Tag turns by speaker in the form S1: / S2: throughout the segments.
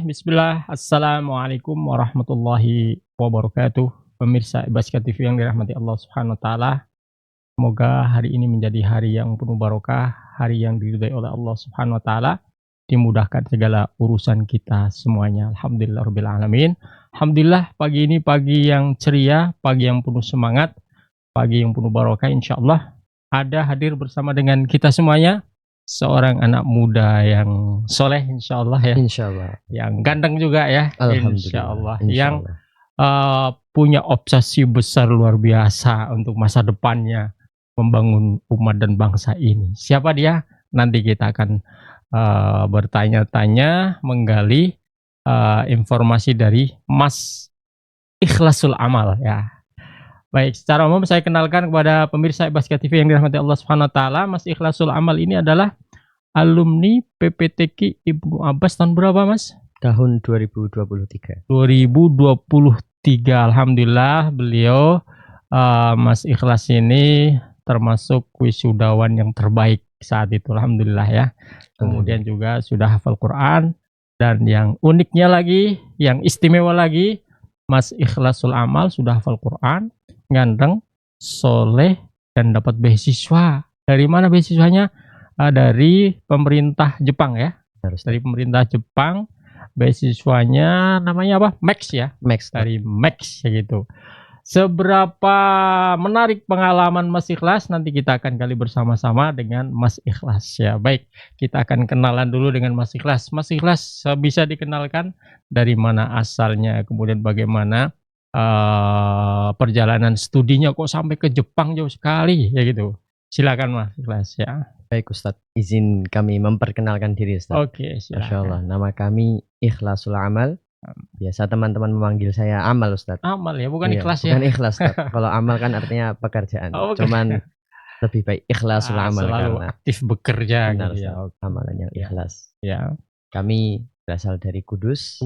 S1: Bismillah, Assalamualaikum warahmatullahi wabarakatuh. Pemirsa Ibaska TV yang dirahmati Allah Subhanahu wa Ta'ala, semoga hari ini menjadi hari yang penuh barokah, hari yang diridhai oleh Allah Subhanahu wa Ta'ala, dimudahkan segala urusan kita semuanya. Alhamdulillahirabbil alamin. Alhamdulillah, pagi ini pagi yang ceria, pagi yang penuh semangat, pagi yang penuh barokah. Insyaallah ada hadir bersama dengan kita semuanya seorang anak muda yang soleh, insyaallah ya,
S2: Insyaallah.
S1: yang ganteng juga ya,
S2: Alhamdulillah.
S1: insyaallah, yang punya obsesi besar luar biasa untuk masa depannya membangun umat dan bangsa ini. Siapa dia? Nanti kita akan bertanya-tanya, menggali informasi dari Mas Ikhlasul Amal ya. Baik, secara umum saya kenalkan kepada pemirsa Ibaska TV yang dirahmati Allah Subhanahu wa Ta'ala. Mas Ikhlasul Amal ini adalah alumni PPTQ Ibnu Abbas tahun berapa, Mas?
S2: Tahun 2023.
S1: 2023. Alhamdulillah beliau Mas Ikhlas ini termasuk wisudawan yang terbaik saat itu, alhamdulillah ya. Kemudian juga sudah hafal Quran, dan yang uniknya lagi, yang istimewa lagi, Mas Ikhlasul Amal sudah hafal Quran, ganteng, soleh, dan dapat beasiswa. Dari mana beasiswanya? Dari pemerintah Jepang ya. Dari pemerintah Jepang. Beasiswanya namanya apa? Max ya.
S2: Max.
S1: Dari Max ya gitu. Seberapa menarik pengalaman Mas Ikhlas, nanti kita akan gali bersama-sama dengan Mas Ikhlas ya. Baik, kita akan kenalan dulu dengan Mas Ikhlas. Mas Ikhlas bisa dikenalkan dari mana asalnya, kemudian bagaimana perjalanan studinya kok sampai ke Jepang jauh sekali ya gitu. Silakan Mas Ikhlas ya.
S2: Baik Ustadz, izin kami memperkenalkan diri Ustadz.
S1: Oke, silakan.
S2: Masya Allah, nama kami Ikhlasul Amal. Biasa teman-teman memanggil saya Amal Ustadz.
S1: Amal ya, bukan
S2: Iya,
S1: ikhlas
S2: bukan
S1: ya.
S2: Ikhlas Ustadz. Kalau amal kan artinya pekerjaan.
S1: Oh,
S2: cuman lebih baik Ikhlasul Amal
S1: selalu
S2: karena
S1: aktif bekerja
S2: benar
S1: gitu ya.
S2: Ustadz, amalan yang ikhlas.
S1: Ya.
S2: Kami berasal dari Kudus.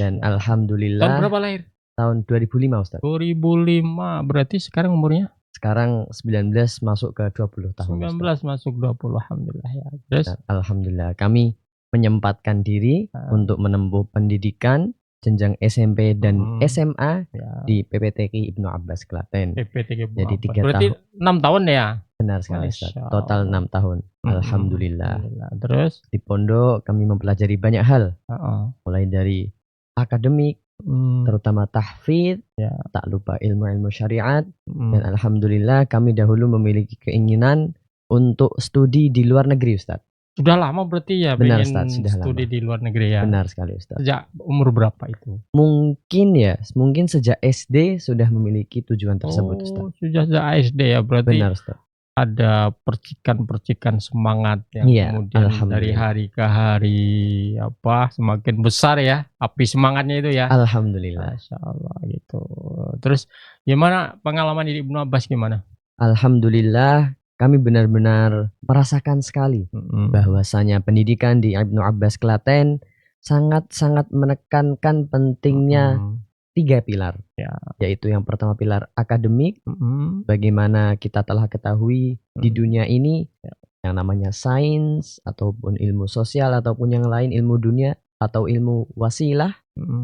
S2: Dan
S1: Ya.
S2: alhamdulillah.
S1: Tahun berapa lahir?
S2: Tahun 2005 Ustadz.
S1: 2005, berarti sekarang umurnya?
S2: Sekarang 19 masuk ke 20 tahun.
S1: 19
S2: Ustadz.
S1: masuk 20, alhamdulillah ya. Terus?
S2: Alhamdulillah kami menyempatkan diri untuk menempuh pendidikan jenjang SMP dan SMA di PPTQ Ibnu Abbas Klaten. Jadi 3
S1: berarti
S2: tahun.
S1: 6 tahun ya?
S2: Benar sekali Ustaz. Total 6 tahun. Alhamdulillah.
S1: Terus?
S2: Di pondok kami mempelajari banyak hal. Mulai dari akademik, terutama tahfidz, tak lupa ilmu-ilmu syariat, dan alhamdulillah kami dahulu memiliki keinginan untuk studi di luar negeri Ustaz.
S1: Sudah lama berarti ya?
S2: Benar
S1: pengen
S2: Ustaz, sudah
S1: studi
S2: lama
S1: di luar negeri ya?
S2: Benar sekali Ustaz.
S1: Sejak umur berapa itu?
S2: Mungkin sejak SD sudah memiliki tujuan tersebut Ustaz.
S1: Sudah sejak SD ya, berarti
S2: benar Ustaz.
S1: Ada percikan-percikan semangat yang kemudian dari hari ke hari semakin besar ya api semangatnya itu ya.
S2: Alhamdulillah.
S1: Masya Allah gitu. Terus gimana pengalaman di Ibnu Abbas gimana?
S2: Alhamdulillah kami benar-benar merasakan sekali bahwasanya pendidikan di Ibnu Abbas Klaten sangat-sangat menekankan pentingnya 3 pilar, yaitu yang pertama pilar akademik, bagaimana kita telah ketahui di dunia ini yang namanya sains ataupun ilmu sosial ataupun yang lain ilmu dunia atau ilmu wasilah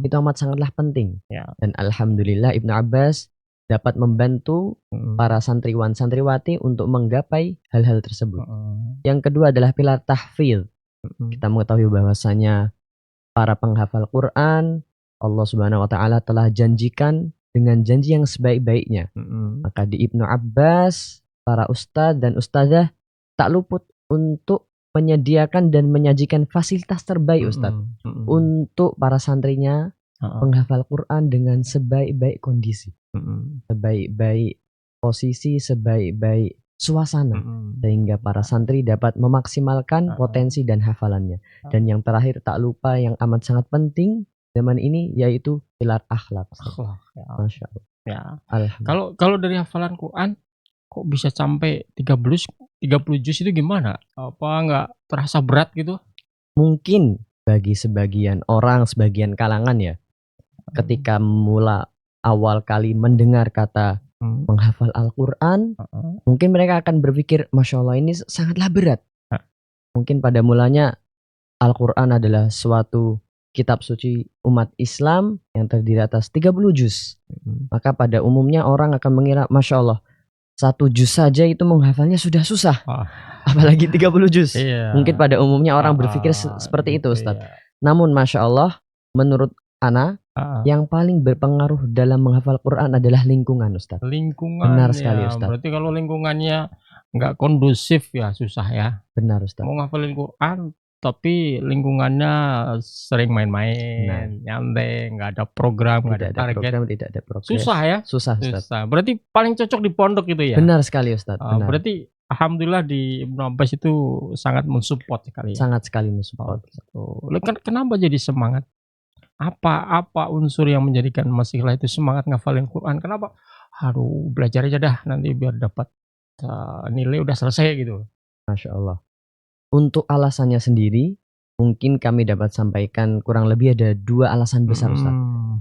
S2: itu amat sangatlah penting. Dan alhamdulillah Ibnu Abbas dapat membantu para santriwan santriwati untuk menggapai hal-hal tersebut. Yang kedua adalah pilar tahfidz. Kita mengetahui bahwasanya para penghafal Quran Allah Subhanahu wa Ta'ala telah janjikan dengan janji yang sebaik-baiknya. Maka di Ibnu Abbas, para ustadz dan ustadzah tak luput untuk menyediakan dan menyajikan fasilitas terbaik Ustadz untuk para santrinya menghafal Quran dengan sebaik-baik kondisi, sebaik-baik posisi, sebaik-baik suasana, sehingga para santri dapat memaksimalkan potensi dan hafalannya. Dan yang terakhir tak lupa yang amat sangat penting zaman ini yaitu pilar akhlak. Masya Allah.
S1: Ya. Kalau dari hafalan Quran kok bisa sampai 30 juz itu gimana? Apa nggak terasa berat gitu?
S2: Mungkin bagi sebagian orang, sebagian kalangan ya, ketika awal kali mendengar kata menghafal Al-Quran, mungkin mereka akan berpikir, Masya Allah ini sangatlah berat. Mungkin pada mulanya Al-Quran adalah suatu kitab suci umat Islam yang terdiri atas 30 juz. Maka pada umumnya orang akan mengira, Masya Allah, 1 juz saja itu menghafalnya sudah susah. Apalagi 30 juz. Mungkin pada umumnya orang berpikir seperti itu, Ustaz. Namun Masya Allah, menurut Ana, yang paling berpengaruh dalam menghafal Quran adalah lingkungan, Ustaz.
S1: Lingkungan.
S2: Benar sekali, Ustaz.
S1: Berarti kalau lingkungannya nggak kondusif ya susah ya.
S2: Benar, Ustaz.
S1: Mau ngafalin Quran tapi lingkungannya sering main-main, nyantai, nggak ada program, nggak ada target,
S2: tidak ada progres.
S1: Susah ya?
S2: Susah, Ustaz.
S1: Berarti paling cocok di pondok itu ya?
S2: Benar sekali, Ustaz. Benar.
S1: Berarti alhamdulillah di Ibnu Abbas itu sangat mensupport sekali ya?
S2: Sangat sekali mensupport.
S1: Kenapa jadi semangat? Apa unsur yang menjadikan Mas Ikhlas itu semangat ngafalin Quran? Kenapa? Aduh, belajar aja dah nanti biar dapat nilai udah selesai gitu.
S2: Masya Allah. Untuk alasannya sendiri, mungkin kami dapat sampaikan kurang lebih ada 2 alasan besar, Ustaz.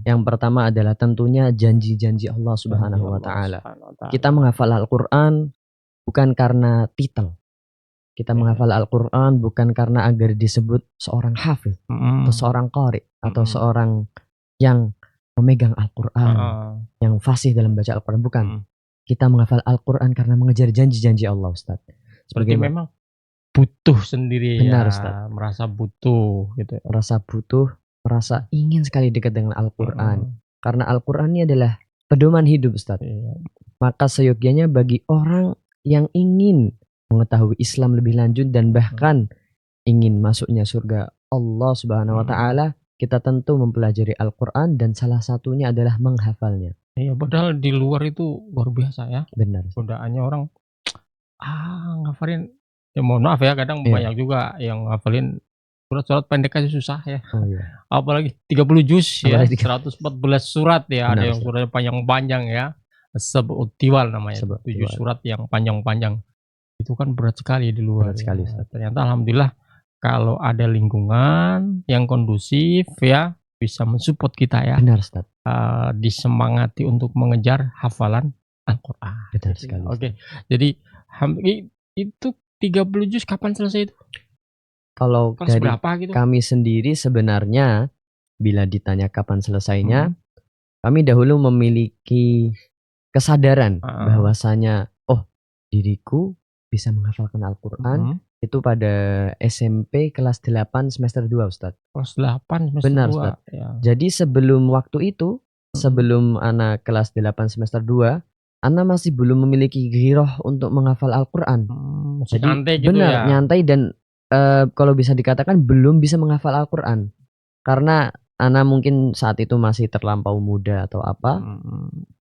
S2: Yang pertama adalah tentunya janji-janji Allah Subhanahu wa Ta'ala. Kita menghafal Al-Quran bukan karena titel. Kita menghafal Al-Quran bukan karena agar disebut seorang hafiz atau seorang qari atau seorang yang memegang Al-Quran, yang fasih dalam baca Al-Quran. Bukan. Kita menghafal Al-Quran karena mengejar janji-janji Allah, Ustaz.
S1: Seperti memang butuh sendiri.
S2: Benar,
S1: ya,
S2: Ustaz.
S1: Merasa butuh gitu.
S2: Merasa butuh, merasa ingin sekali dekat dengan Al-Quran. Karena Al-Quran ini adalah pedoman hidup, Ustaz. Maka seyogianya bagi orang yang ingin mengetahui Islam lebih lanjut dan bahkan ingin masuknya surga Allah Subhanahu wa Ta'ala, kita tentu mempelajari Al-Quran dan salah satunya adalah menghafalnya.
S1: Iya, padahal di luar itu luar biasa ya.
S2: Benar.
S1: Godaannya orang ngafalin. Ya mohon maaf ya, kadang banyak juga yang ngafalin surat-surat pendek aja susah ya. Apalagi 30 juz ya, 114 surat ya. Benar, ada yang suratnya panjang-panjang ya. Sebutiwal namanya. 7 surat yang panjang-panjang. Itu kan berat sekali di luar.
S2: Berat sekali, Ustaz.
S1: Ternyata alhamdulillah kalau ada lingkungan yang kondusif ya, bisa mensupport kita ya.
S2: Benar, Ustaz.
S1: Disemangati untuk mengejar hafalan Al-Quran.
S2: Benar sekali.
S1: Oke. Jadi itu 30 juz kapan selesai itu?
S2: Kalau
S1: kelas
S2: dari
S1: berapa gitu?
S2: Kami sendiri sebenarnya bila ditanya kapan selesainya, kami dahulu memiliki kesadaran bahwasanya diriku bisa menghafalkan Al-Quran itu pada SMP kelas 8 semester 2, Ustaz.
S1: Kelas 8 semester 2.
S2: Benar, Ustaz. Ya. Jadi sebelum waktu itu, sebelum anak kelas 8 semester 2, Ana masih belum memiliki giroh untuk menghafal Al-Quran. Jadi
S1: nyantai gitu
S2: benar,
S1: ya?
S2: Nyantai dan kalau bisa dikatakan belum bisa menghafal Al-Quran. Karena Ana mungkin saat itu masih terlampau muda atau apa.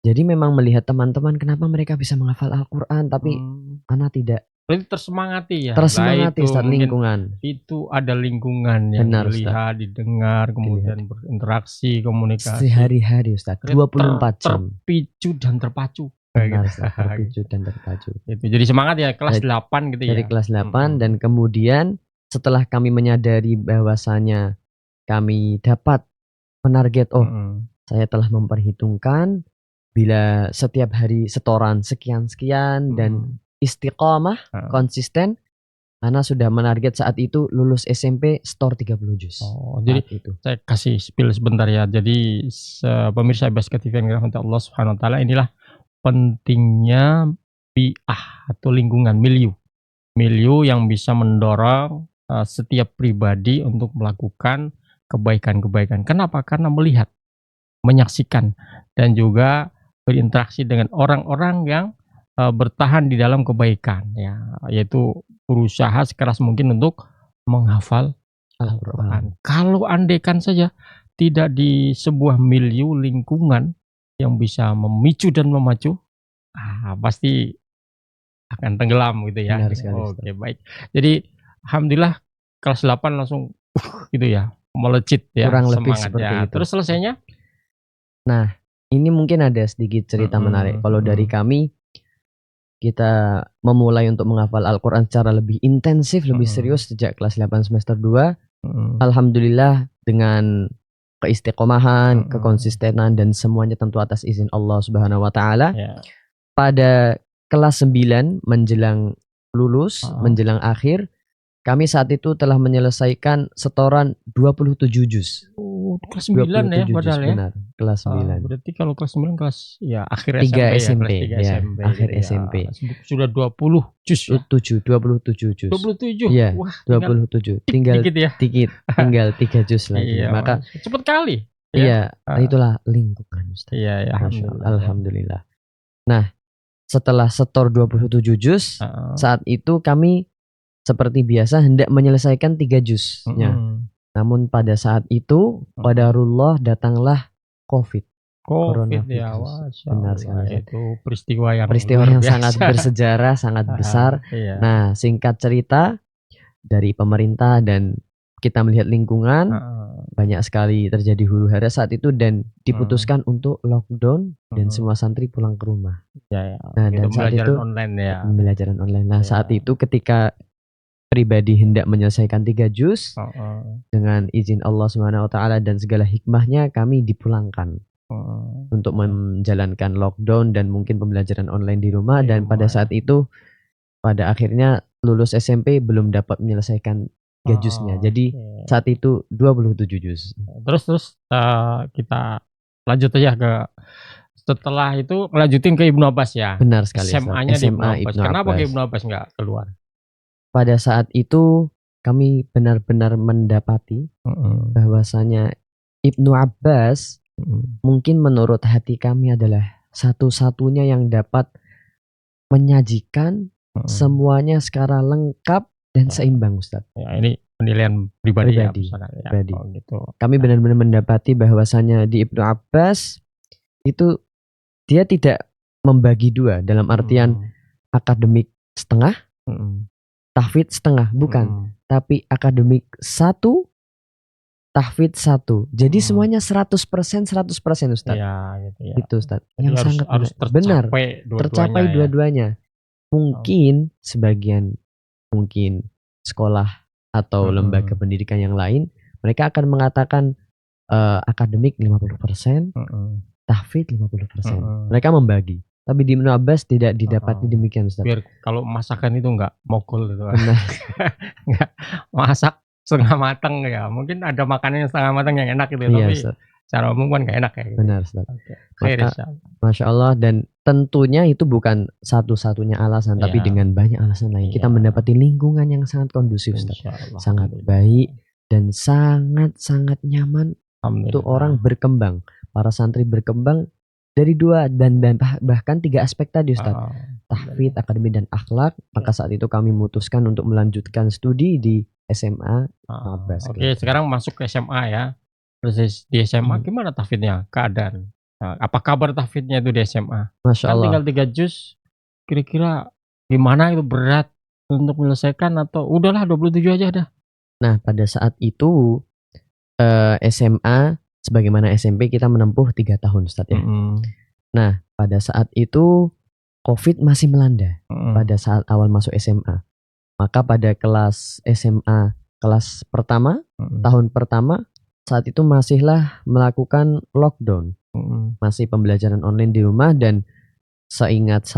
S2: Jadi memang melihat teman-teman kenapa mereka bisa menghafal Al-Quran, tapi Ana tidak.
S1: Berarti tersemangati ya?
S2: Tersemangati saat lingkungan.
S1: Itu ada lingkungan yang
S2: benar,
S1: dilihat, Ustaz. Didengar, kemudian berinteraksi, komunikasi.
S2: Sehari-hari, Ustaz. 24 jam.
S1: Terpicu dan terpacu.
S2: Benar, terpicu dan terpacu.
S1: Itu jadi semangat ya kelas 8 gitu ya.
S2: Dari kelas 8 dan kemudian setelah kami menyadari bahwasanya kami dapat menarget saya telah memperhitungkan bila setiap hari setoran sekian-sekian dan istiqamah konsisten, Ana sudah menarget saat itu lulus SMP setor 30 juz.
S1: Jadi itu. Saya kasih spill sebentar ya. Jadi pemirsa Basket TV yang dirahmati Allah Subhanahu wa Ta'ala, inilah pentingnya bi'ah atau lingkungan, milieu yang bisa mendorong setiap pribadi untuk melakukan kebaikan-kebaikan. Kenapa? Karena melihat, menyaksikan, dan juga berinteraksi dengan orang-orang yang bertahan di dalam kebaikan ya, yaitu berusaha sekeras mungkin untuk menghafal Al-Quran. Kalau andaikan saja tidak di sebuah milieu lingkungan yang bisa memicu dan memacu, pasti akan tenggelam gitu ya. Oke, baik. Jadi alhamdulillah kelas 8 langsung gitu ya, melejit ya,
S2: kurang lebih
S1: semangat
S2: seperti
S1: ya.
S2: itu.
S1: Terus selesainya?
S2: Nah, ini mungkin ada sedikit cerita menarik. Kalau dari kami, kita memulai untuk menghafal Al-Quran secara lebih intensif, lebih serius sejak kelas 8 semester 2. Alhamdulillah dengan keistiqomahan, kekonsistenan dan semuanya tentu atas izin Allah Subhanahu wa Ta'ala. Pada kelas 9 menjelang lulus, menjelang akhir, kami saat itu telah menyelesaikan setoran 27 juz.
S1: Kelas 9 ya
S2: 27 juz,
S1: padahal ya.
S2: benar, kelas 9.
S1: Berarti kalau kelas 9 kelas ya akhir
S2: 3
S1: SMP,
S2: SMP,
S1: ya, kelas 3
S2: ya,
S1: SMP
S2: akhir
S1: gitu ya.
S2: SMP.
S1: Sudah 20 juz ya.
S2: 27 juz.
S1: 27.
S2: Iya,
S1: Wah,
S2: 27. Tinggal
S1: dikit ya.
S2: tinggal 3 juz lagi.
S1: Iya,
S2: Maka
S1: cepet kali.
S2: Iya, itulah lingkungan Ustaz.
S1: Iya, ya,
S2: alhamdulillah. Nah, setelah setor 27 juz, saat itu kami seperti biasa hendak menyelesaikan 3 juznya. Namun pada saat itu, qadarullah datanglah COVID
S1: ya,
S2: benar sekali.
S1: Itu peristiwa yang
S2: sangat bersejarah, sangat besar.
S1: Iya.
S2: Nah, singkat cerita, dari pemerintah dan kita melihat lingkungan, banyak sekali terjadi huru-hara saat itu dan diputuskan untuk lockdown dan semua santri pulang ke rumah.
S1: Ya.
S2: Nah, dan saat itu
S1: online ya.
S2: Pembelajaran online. Nah, saat itu ketika pribadi hendak menyelesaikan 3 juz, dengan izin Allah SWT dan segala hikmahnya, kami dipulangkan untuk menjalankan lockdown dan mungkin pembelajaran online di rumah. Dan pada saat itu, pada akhirnya lulus SMP belum dapat menyelesaikan 3 juznya. Jadi saat itu 27 juz.
S1: Terus kita lanjut aja ke setelah itu melanjutin ke Ibnu Abbas ya.
S2: Benar sekali.
S1: SMA-nya di Ibnu Abbas. Kenapa
S2: Abbas.
S1: ke Ibnu Abbas nggak keluar?
S2: Pada saat itu kami benar-benar mendapati bahwasanya Ibnu Abbas mungkin menurut hati kami adalah satu-satunya yang dapat menyajikan semuanya secara lengkap dan seimbang, Ustaz.
S1: Ya, ini penilaian pribadi. Ya,
S2: gitu. Kami benar-benar mendapati bahwasanya di Ibnu Abbas itu dia tidak membagi dua dalam artian akademik setengah, tahfidz setengah, bukan. Tapi akademik 1, tahfidz 1. Jadi semuanya 100% Ustaz.
S1: Ya, gitu ya.
S2: Itu Ustaz. Yang
S1: harus
S2: tercapai dua-duanya. Mungkin sebagian sekolah atau lembaga pendidikan yang lain, mereka akan mengatakan akademik 50%, tahfidz 50%. Mereka membagi. Tapi di Ibnu Abbas tidak didapati demikian, Ustaz.
S1: Biar kalau masakan itu enggak mogul gitu. Enggak masak setengah matang ya. Mungkin ada makanan yang setengah matang yang enak gitu, tapi
S2: Ustaz,
S1: secara umum kan enggak enak ya gitu.
S2: Benar, Ustaz. Maka, Masya Allah, dan tentunya itu bukan satu-satunya alasan, tapi dengan banyak alasan lain. Kita mendapati lingkungan yang sangat kondusif, Ustaz. Sangat baik dan sangat-sangat nyaman untuk orang berkembang. Para santri berkembang dari 2 dan bahkan 3 aspek tadi, Ustaz. Tahfidz, akademik, dan akhlak. Maka saat itu kami memutuskan untuk melanjutkan studi di SMA Abbas.
S1: Oke, sekarang masuk ke SMA ya. Proses di SMA gimana tahfidznya? Keadaan. Apa kabar tahfidznya itu di SMA?
S2: Masya Allah.
S1: Tinggal 3 juz. Kira-kira gimana, itu berat untuk menyelesaikan atau udahlah 27 aja dah?
S2: Nah, pada saat itu SMA sebagaimana SMP kita menempuh 3 tahun, Ustaz ya. Nah, pada saat itu COVID masih melanda pada saat awal masuk SMA. Maka pada kelas SMA kelas pertama, tahun pertama, saat itu masihlah melakukan lockdown. Masih pembelajaran online di rumah, dan seingat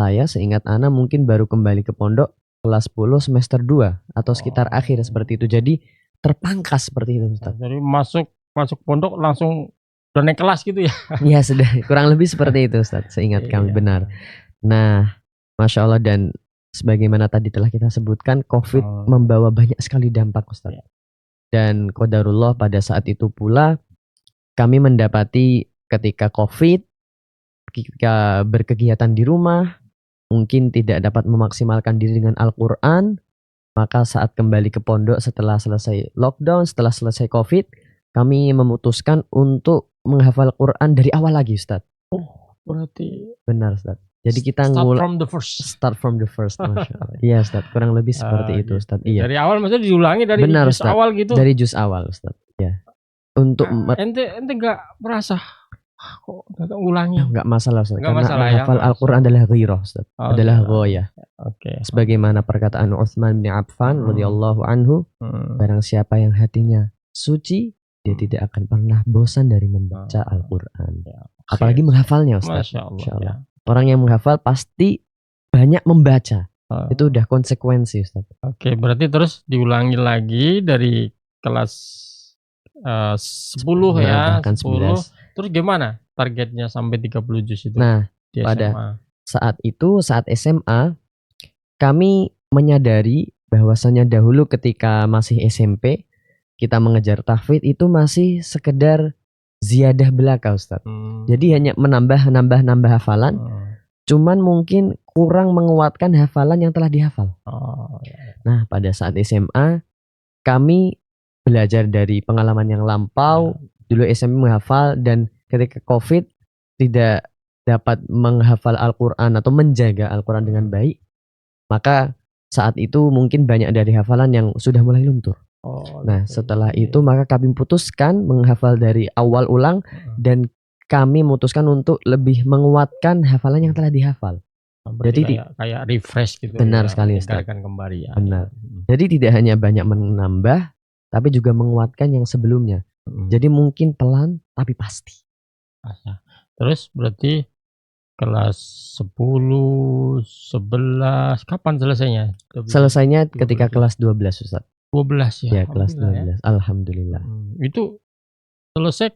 S2: Ana mungkin baru kembali ke pondok kelas 10 semester 2 atau sekitar akhir seperti itu. Jadi terpangkas seperti itu, Ustaz.
S1: Jadi masuk pondok langsung udah naik kelas gitu ya?
S2: Iya, sudah kurang lebih seperti itu, Ustaz. Seingat kami benar. Nah, Masya Allah, dan sebagaimana tadi telah kita sebutkan, COVID membawa banyak sekali dampak, Ustaz. Dan qadarullah pada saat itu pula kami mendapati ketika COVID, ketika berkegiatan di rumah, mungkin tidak dapat memaksimalkan diri dengan Al-Quran. Maka saat kembali ke pondok setelah selesai lockdown, setelah selesai COVID, kami memutuskan untuk menghafal Quran dari awal lagi, Ustaz.
S1: Oh, berarti
S2: benar, Ustaz. Jadi kita start from the first. Masya Allah. Iya, Ustaz, kurang lebih seperti itu, Ustaz. Iya.
S1: Dari awal maksudnya diulangi dari
S2: benar,
S1: juz
S2: Ustaz.
S1: Awal gitu.
S2: Dari juz awal, Ustaz. Ya. Untuk
S1: ente enggak merasa kok ulangi?
S2: Enggak masalah, Ustaz.
S1: Enggak
S2: karena
S1: masalah,
S2: menghafal Al-Quran adalah ghirah, Ustaz. Adalah ghoyah.
S1: Oke.
S2: Sebagaimana perkataan Utsman bin Affan radhiyallahu anhu, barang siapa yang hatinya suci, dia tidak akan pernah bosan dari membaca Al-Quran. Apalagi menghafalnya, Ustaz.
S1: Masya Allah.
S2: Orang yang menghafal pasti banyak membaca. Itu udah konsekuensi, Ustaz.
S1: Oke, berarti terus diulangi lagi dari kelas 10 ya,
S2: bahkan
S1: 10.
S2: 11.
S1: Terus gimana targetnya sampai 30 juz itu
S2: Nah,
S1: di
S2: pada
S1: SMA?
S2: saat SMA, kami menyadari bahwasanya dahulu ketika masih SMP, kita mengejar tahfidz itu masih sekedar ziyadah belaka, Ustaz. Jadi hanya menambah hafalan, cuman mungkin kurang menguatkan hafalan yang telah dihafal. Nah, pada saat SMA, kami belajar dari pengalaman yang lampau. Dulu SMP menghafal, dan ketika COVID tidak dapat menghafal Al-Quran atau menjaga Al-Quran dengan baik, maka saat itu mungkin banyak dari hafalan yang sudah mulai luntur. Nah, setelah itu maka kami putuskan menghafal dari awal ulang, dan kami memutuskan untuk lebih menguatkan hafalan yang telah dihafal.
S1: Jadi kayak refresh gitu.
S2: Benar sekali, Ustaz.
S1: Kembali ya.
S2: Benar. Jadi tidak hanya banyak menambah, tapi juga menguatkan yang sebelumnya. Jadi mungkin pelan tapi pasti.
S1: Terus berarti kelas 10, 11 kapan selesainya?
S2: Selesainya ketika kelas 12, Ustaz.
S1: 12 ya.
S2: Ya, kelas 12. Ya. Alhamdulillah.
S1: Itu selesai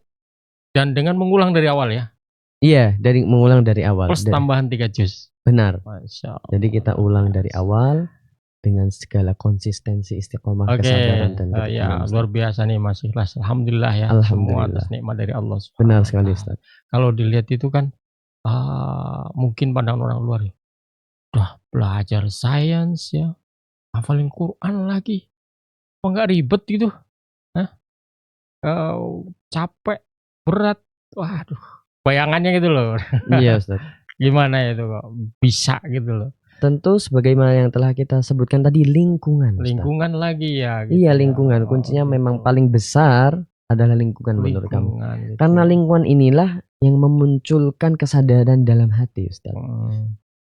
S1: dan dengan mengulang dari awal ya?
S2: Iya, mengulang dari awal.
S1: Plus tambahan 3 juz.
S2: Benar.
S1: Masya Allah.
S2: Jadi kita ulang dari awal dengan segala konsistensi, istiqomah, kesabaran dan
S1: ya, luar biasa nih Mas Ikhlas. Alhamdulillah ya.
S2: Alhamdulillah.
S1: Semua atas nikmat dari Allah SWT.
S2: Benar sekali, Ustaz.
S1: Kalau dilihat itu kan mungkin pandangan orang luar ya. Udah belajar sains ya, hafalin Quran lagi. Kok nggak ribet gitu? Capek, berat. Waduh, bayangannya gitu loh.
S2: Iya, Ustaz.
S1: Gimana itu kok bisa gitu loh?
S2: Tentu sebagaimana yang telah kita sebutkan tadi, lingkungan, Ustaz.
S1: Lingkungan lagi ya gitu.
S2: Iya, lingkungan. Kuncinya memang paling besar adalah lingkungan menurut kamu. Gitu. Karena lingkungan inilah yang memunculkan kesadaran dalam hati, Ustaz.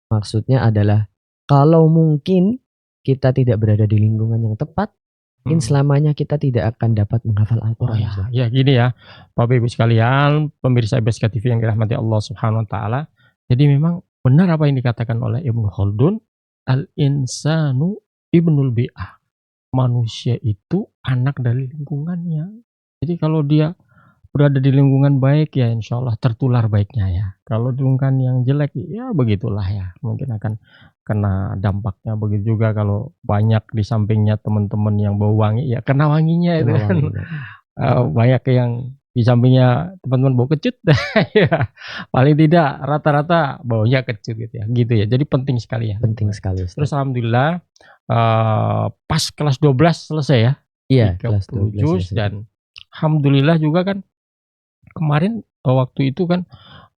S2: Maksudnya adalah kalau mungkin kita tidak berada di lingkungan yang tepat, mungkin selamanya kita tidak akan dapat menghafal Al-Quran.
S1: Ya gini ya, Bapak Ibu sekalian, pemirsa IBSK TV yang dirahmati Allah Subhanahu Wa Taala. Jadi memang benar apa yang dikatakan oleh Ibnu Khaldun, al-insanu ibnul bi'ah. Manusia itu anak dari lingkungannya. Jadi kalau dia berada di lingkungan baik ya insya Allah tertular baiknya ya. Kalau di lingkungan yang jelek ya begitulah ya. Mungkin akan kena dampaknya. Begitu juga kalau banyak di sampingnya teman-teman yang bau wangi ya kena wanginya itu kan. Banyak yang di sampingnya teman-teman bau kecut ya, paling tidak rata-rata baunya kecut gitu ya. Jadi penting sekali ya.
S2: Penting sekali, Ustaz.
S1: Terus alhamdulillah pas kelas 12 selesai ya.
S2: Iya, kelas 12
S1: dan alhamdulillah juga kan kemarin waktu itu kan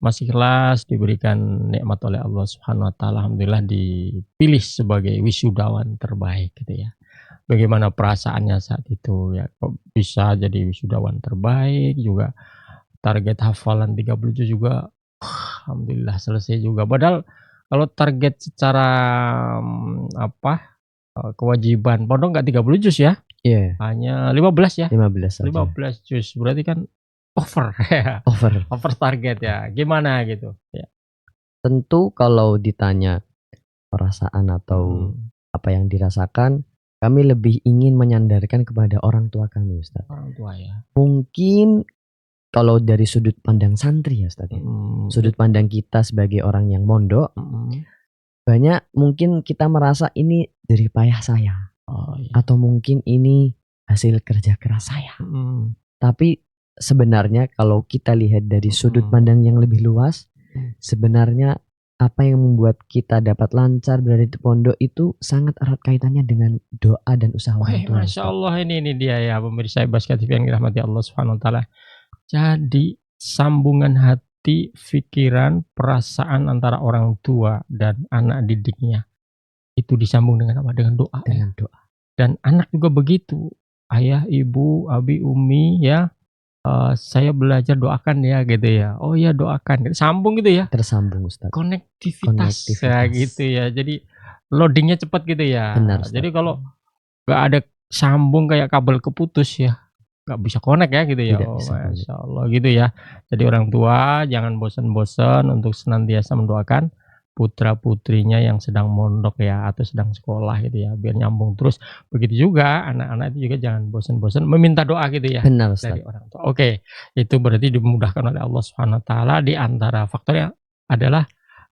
S1: Mas Ikhlas diberikan nikmat oleh Allah Subhanahu Wa Taala. Alhamdulillah dipilih sebagai wisudawan terbaik gitu ya. Bagaimana perasaannya saat itu ya, kok bisa jadi wisudawan terbaik, juga target hafalan 30 juz juga alhamdulillah selesai juga. Padahal kalau target secara kewajiban pondok nggak 30 juz ya.
S2: Iya.
S1: Hanya 15 ya.
S2: 15
S1: juz. Berarti kan over ya. Over target ya. Gimana gitu ya.
S2: Tentu kalau ditanya perasaan atau apa yang dirasakan, kami lebih ingin menyandarkan kepada orang tua kami, Ustaz.
S1: Orang tua ya.
S2: Mungkin kalau dari sudut pandang santri ya, Ustaz. Sudut pandang kita sebagai orang yang mondok, banyak mungkin kita merasa ini jerih payah saya. Atau mungkin ini hasil kerja keras saya. Tapi sebenarnya kalau kita lihat dari sudut pandang yang lebih luas, sebenarnya apa yang membuat kita dapat lancar berada di pondok itu sangat erat kaitannya dengan doa dan usaha orang tua.
S1: Masya Allah, ini dia ya pemirsa IBSK TV yang dirahmati Allah Subhanahu Wa Taala. Jadi sambungan hati, pikiran, perasaan antara orang tua dan anak didiknya itu disambung dengan apa? Dengan doa.
S2: Dengan doa.
S1: Dan anak juga begitu. Ayah, ibu, abi, umi ya. Saya belajar doakan ya gitu ya. Oh ya doakan. Sambung gitu ya.
S2: Tersambung, Ustaz.
S1: Konektivitas. Ya gitu ya. Jadi loadingnya cepat gitu ya.
S2: Benar, Ustaz.
S1: Jadi kalau nggak ada sambung kayak kabel keputus ya, nggak bisa connect ya gitu ya. Masya Allah gitu ya. Jadi orang tua jangan bosan-bosan untuk senantiasa mendoakan putra-putrinya yang sedang mondok ya atau sedang sekolah gitu ya, biar nyambung terus. Begitu juga anak-anak itu juga jangan bosan-bosan meminta doa gitu ya
S2: Benar Ustaz.
S1: dari orang tua. Oke, itu berarti dimudahkan oleh Allah Subhanahu wa taala. Di antara faktornya adalah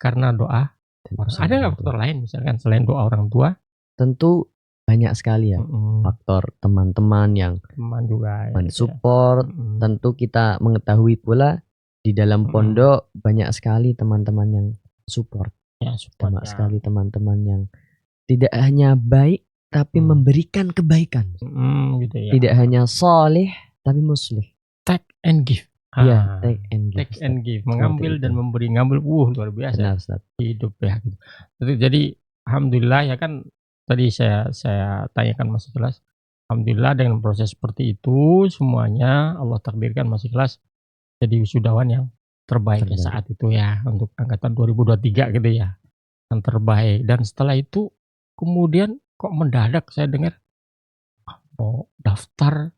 S1: karena doa orang. Ada nggak faktor lain misalkan selain doa orang tua?
S2: Tentu banyak sekali ya faktor teman-teman yang
S1: Teman juga ya,
S2: mensupport. Tentu kita mengetahui pula di dalam pondok banyak sekali teman-teman yang support.
S1: Ya,
S2: banyak sekali teman-teman yang tidak hanya baik tapi memberikan kebaikan.
S1: Gitu ya.
S2: Tidak hanya soleh tapi muslih.
S1: Take and give.
S2: Iya, take and give.
S1: Take and give, mengambil dan memberi, ngambil, luar biasa.
S2: Benar, Ustaz.
S1: Hidup ya gitu. Jadi alhamdulillah ya kan tadi saya tanyakan Mas Ikhlas. Alhamdulillah dengan proses seperti itu semuanya Allah takdirkan Mas Ikhlas jadi wisudawan yang terbaik ya saat itu ya untuk angkatan 2023 gitu ya. Yang terbaik dan setelah itu kemudian kok mendadak saya dengar mau daftar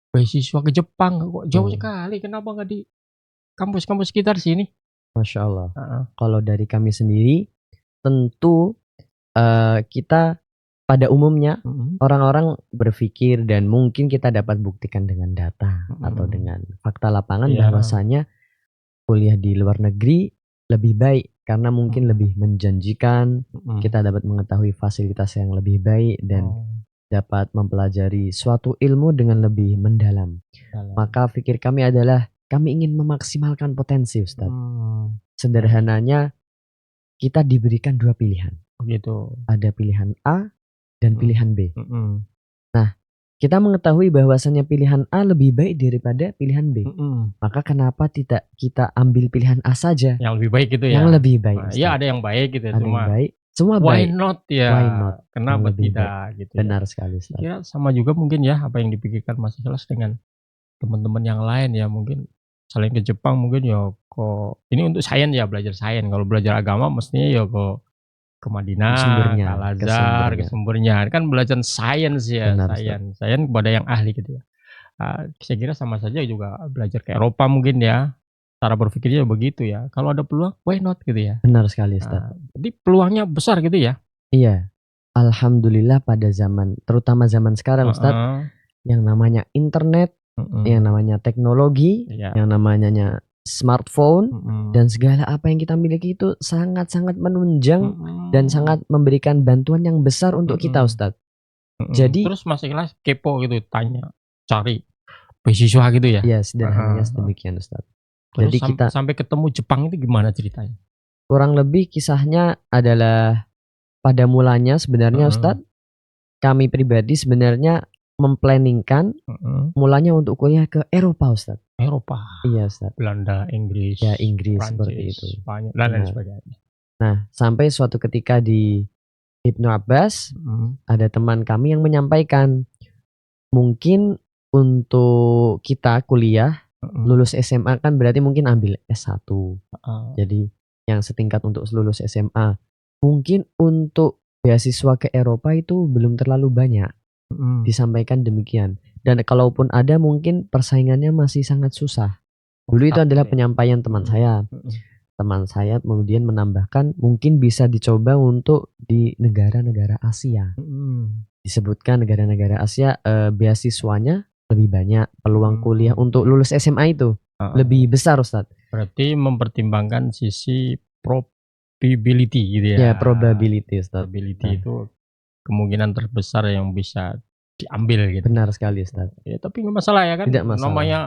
S1: beasiswa ke Jepang, kok jauh sekali, kenapa nggak di kampus-kampus sekitar sini?
S2: Masya Allah. Kalau dari kami sendiri, tentu kita pada umumnya orang-orang berpikir dan mungkin kita dapat buktikan dengan data atau dengan fakta lapangan bahwasanya kuliah di luar negeri lebih baik karena mungkin lebih menjanjikan, kita dapat mengetahui fasilitas yang lebih baik dan dapat mempelajari suatu ilmu dengan lebih mendalam. Maka pikir kami adalah kami ingin memaksimalkan potensi Ustaz. Sederhananya kita diberikan dua pilihan.
S1: Begitu.
S2: Ada pilihan A dan pilihan B. Nah, kita mengetahui bahwasannya pilihan A lebih baik daripada pilihan B. Maka kenapa tidak kita ambil pilihan A saja?
S1: Yang lebih baik gitu ya.
S2: Yang lebih baik.
S1: Nah, ya ada yang baik gitu
S2: ada
S1: cuma.
S2: Yang baik. Semua
S1: why
S2: baik.
S1: Not ya?
S2: Why not?
S1: Kenapa tidak gitu?
S2: Benar sekali.
S1: Ya sama juga mungkin ya apa yang dipikirkan Mas Ikhlas dengan teman-teman yang lain ya mungkin selain ke Jepang mungkin ya kok ini untuk sains ya belajar sains. Kalau belajar agama mestinya ya ke Madinah, ke Al-Azhar, ke sumbernya. Kan belajar sains ya, sains kepada yang ahli gitu ya. Saya kira sama saja juga belajar ke Eropa mungkin ya. Cara berpikirnya begitu ya. Kalau ada peluang, why not gitu ya.
S2: Benar sekali Ustaz.
S1: Jadi peluangnya besar gitu ya.
S2: Iya. Alhamdulillah pada zaman, terutama zaman sekarang Ustaz, yang namanya internet, yang namanya teknologi, yang namanya smartphone dan segala apa yang kita miliki itu sangat-sangat menunjang dan sangat memberikan bantuan yang besar untuk kita Ustaz. Jadi
S1: terus Mas Ikhlas kepo gitu tanya, cari beasiswa gitu ya.
S2: Iya, sederhananya sedemikian Ustaz.
S1: Jadi kita sampai ketemu Jepang itu gimana ceritanya?
S2: Kurang lebih kisahnya adalah pada mulanya sebenarnya Ustaz, kami pribadi sebenarnya memplanningkan mulanya untuk kuliah ke Eropa Ustaz.
S1: Eropa.
S2: Iya Ustaz.
S1: Belanda, Inggris.
S2: Ya Inggris
S1: Prancis,
S2: seperti itu.
S1: Spanyol dan lain sebagainya.
S2: Nah sampai suatu ketika di Ibnu Abbas ada teman kami yang menyampaikan mungkin untuk kita kuliah lulus SMA kan berarti mungkin ambil S1. Jadi yang setingkat untuk lulus SMA. Mungkin untuk beasiswa ke Eropa itu belum terlalu banyak. Disampaikan demikian. Dan kalaupun ada mungkin persaingannya masih sangat susah. Dulu itu adalah penyampaian teman saya. Teman saya kemudian menambahkan mungkin bisa dicoba untuk di negara-negara Asia. Disebutkan negara-negara Asia beasiswanya lebih banyak, peluang kuliah untuk lulus SMA itu lebih besar Ustaz.
S1: Berarti mempertimbangkan sisi probability gitu ya.
S2: Ya, probability Ustaz.
S1: Probability itu kemungkinan terbesar yang bisa diambil gitu.
S2: Benar sekali Ustaz.
S1: Ya, tapi nggak masalah ya kan.
S2: Tidak masalah.
S1: Namanya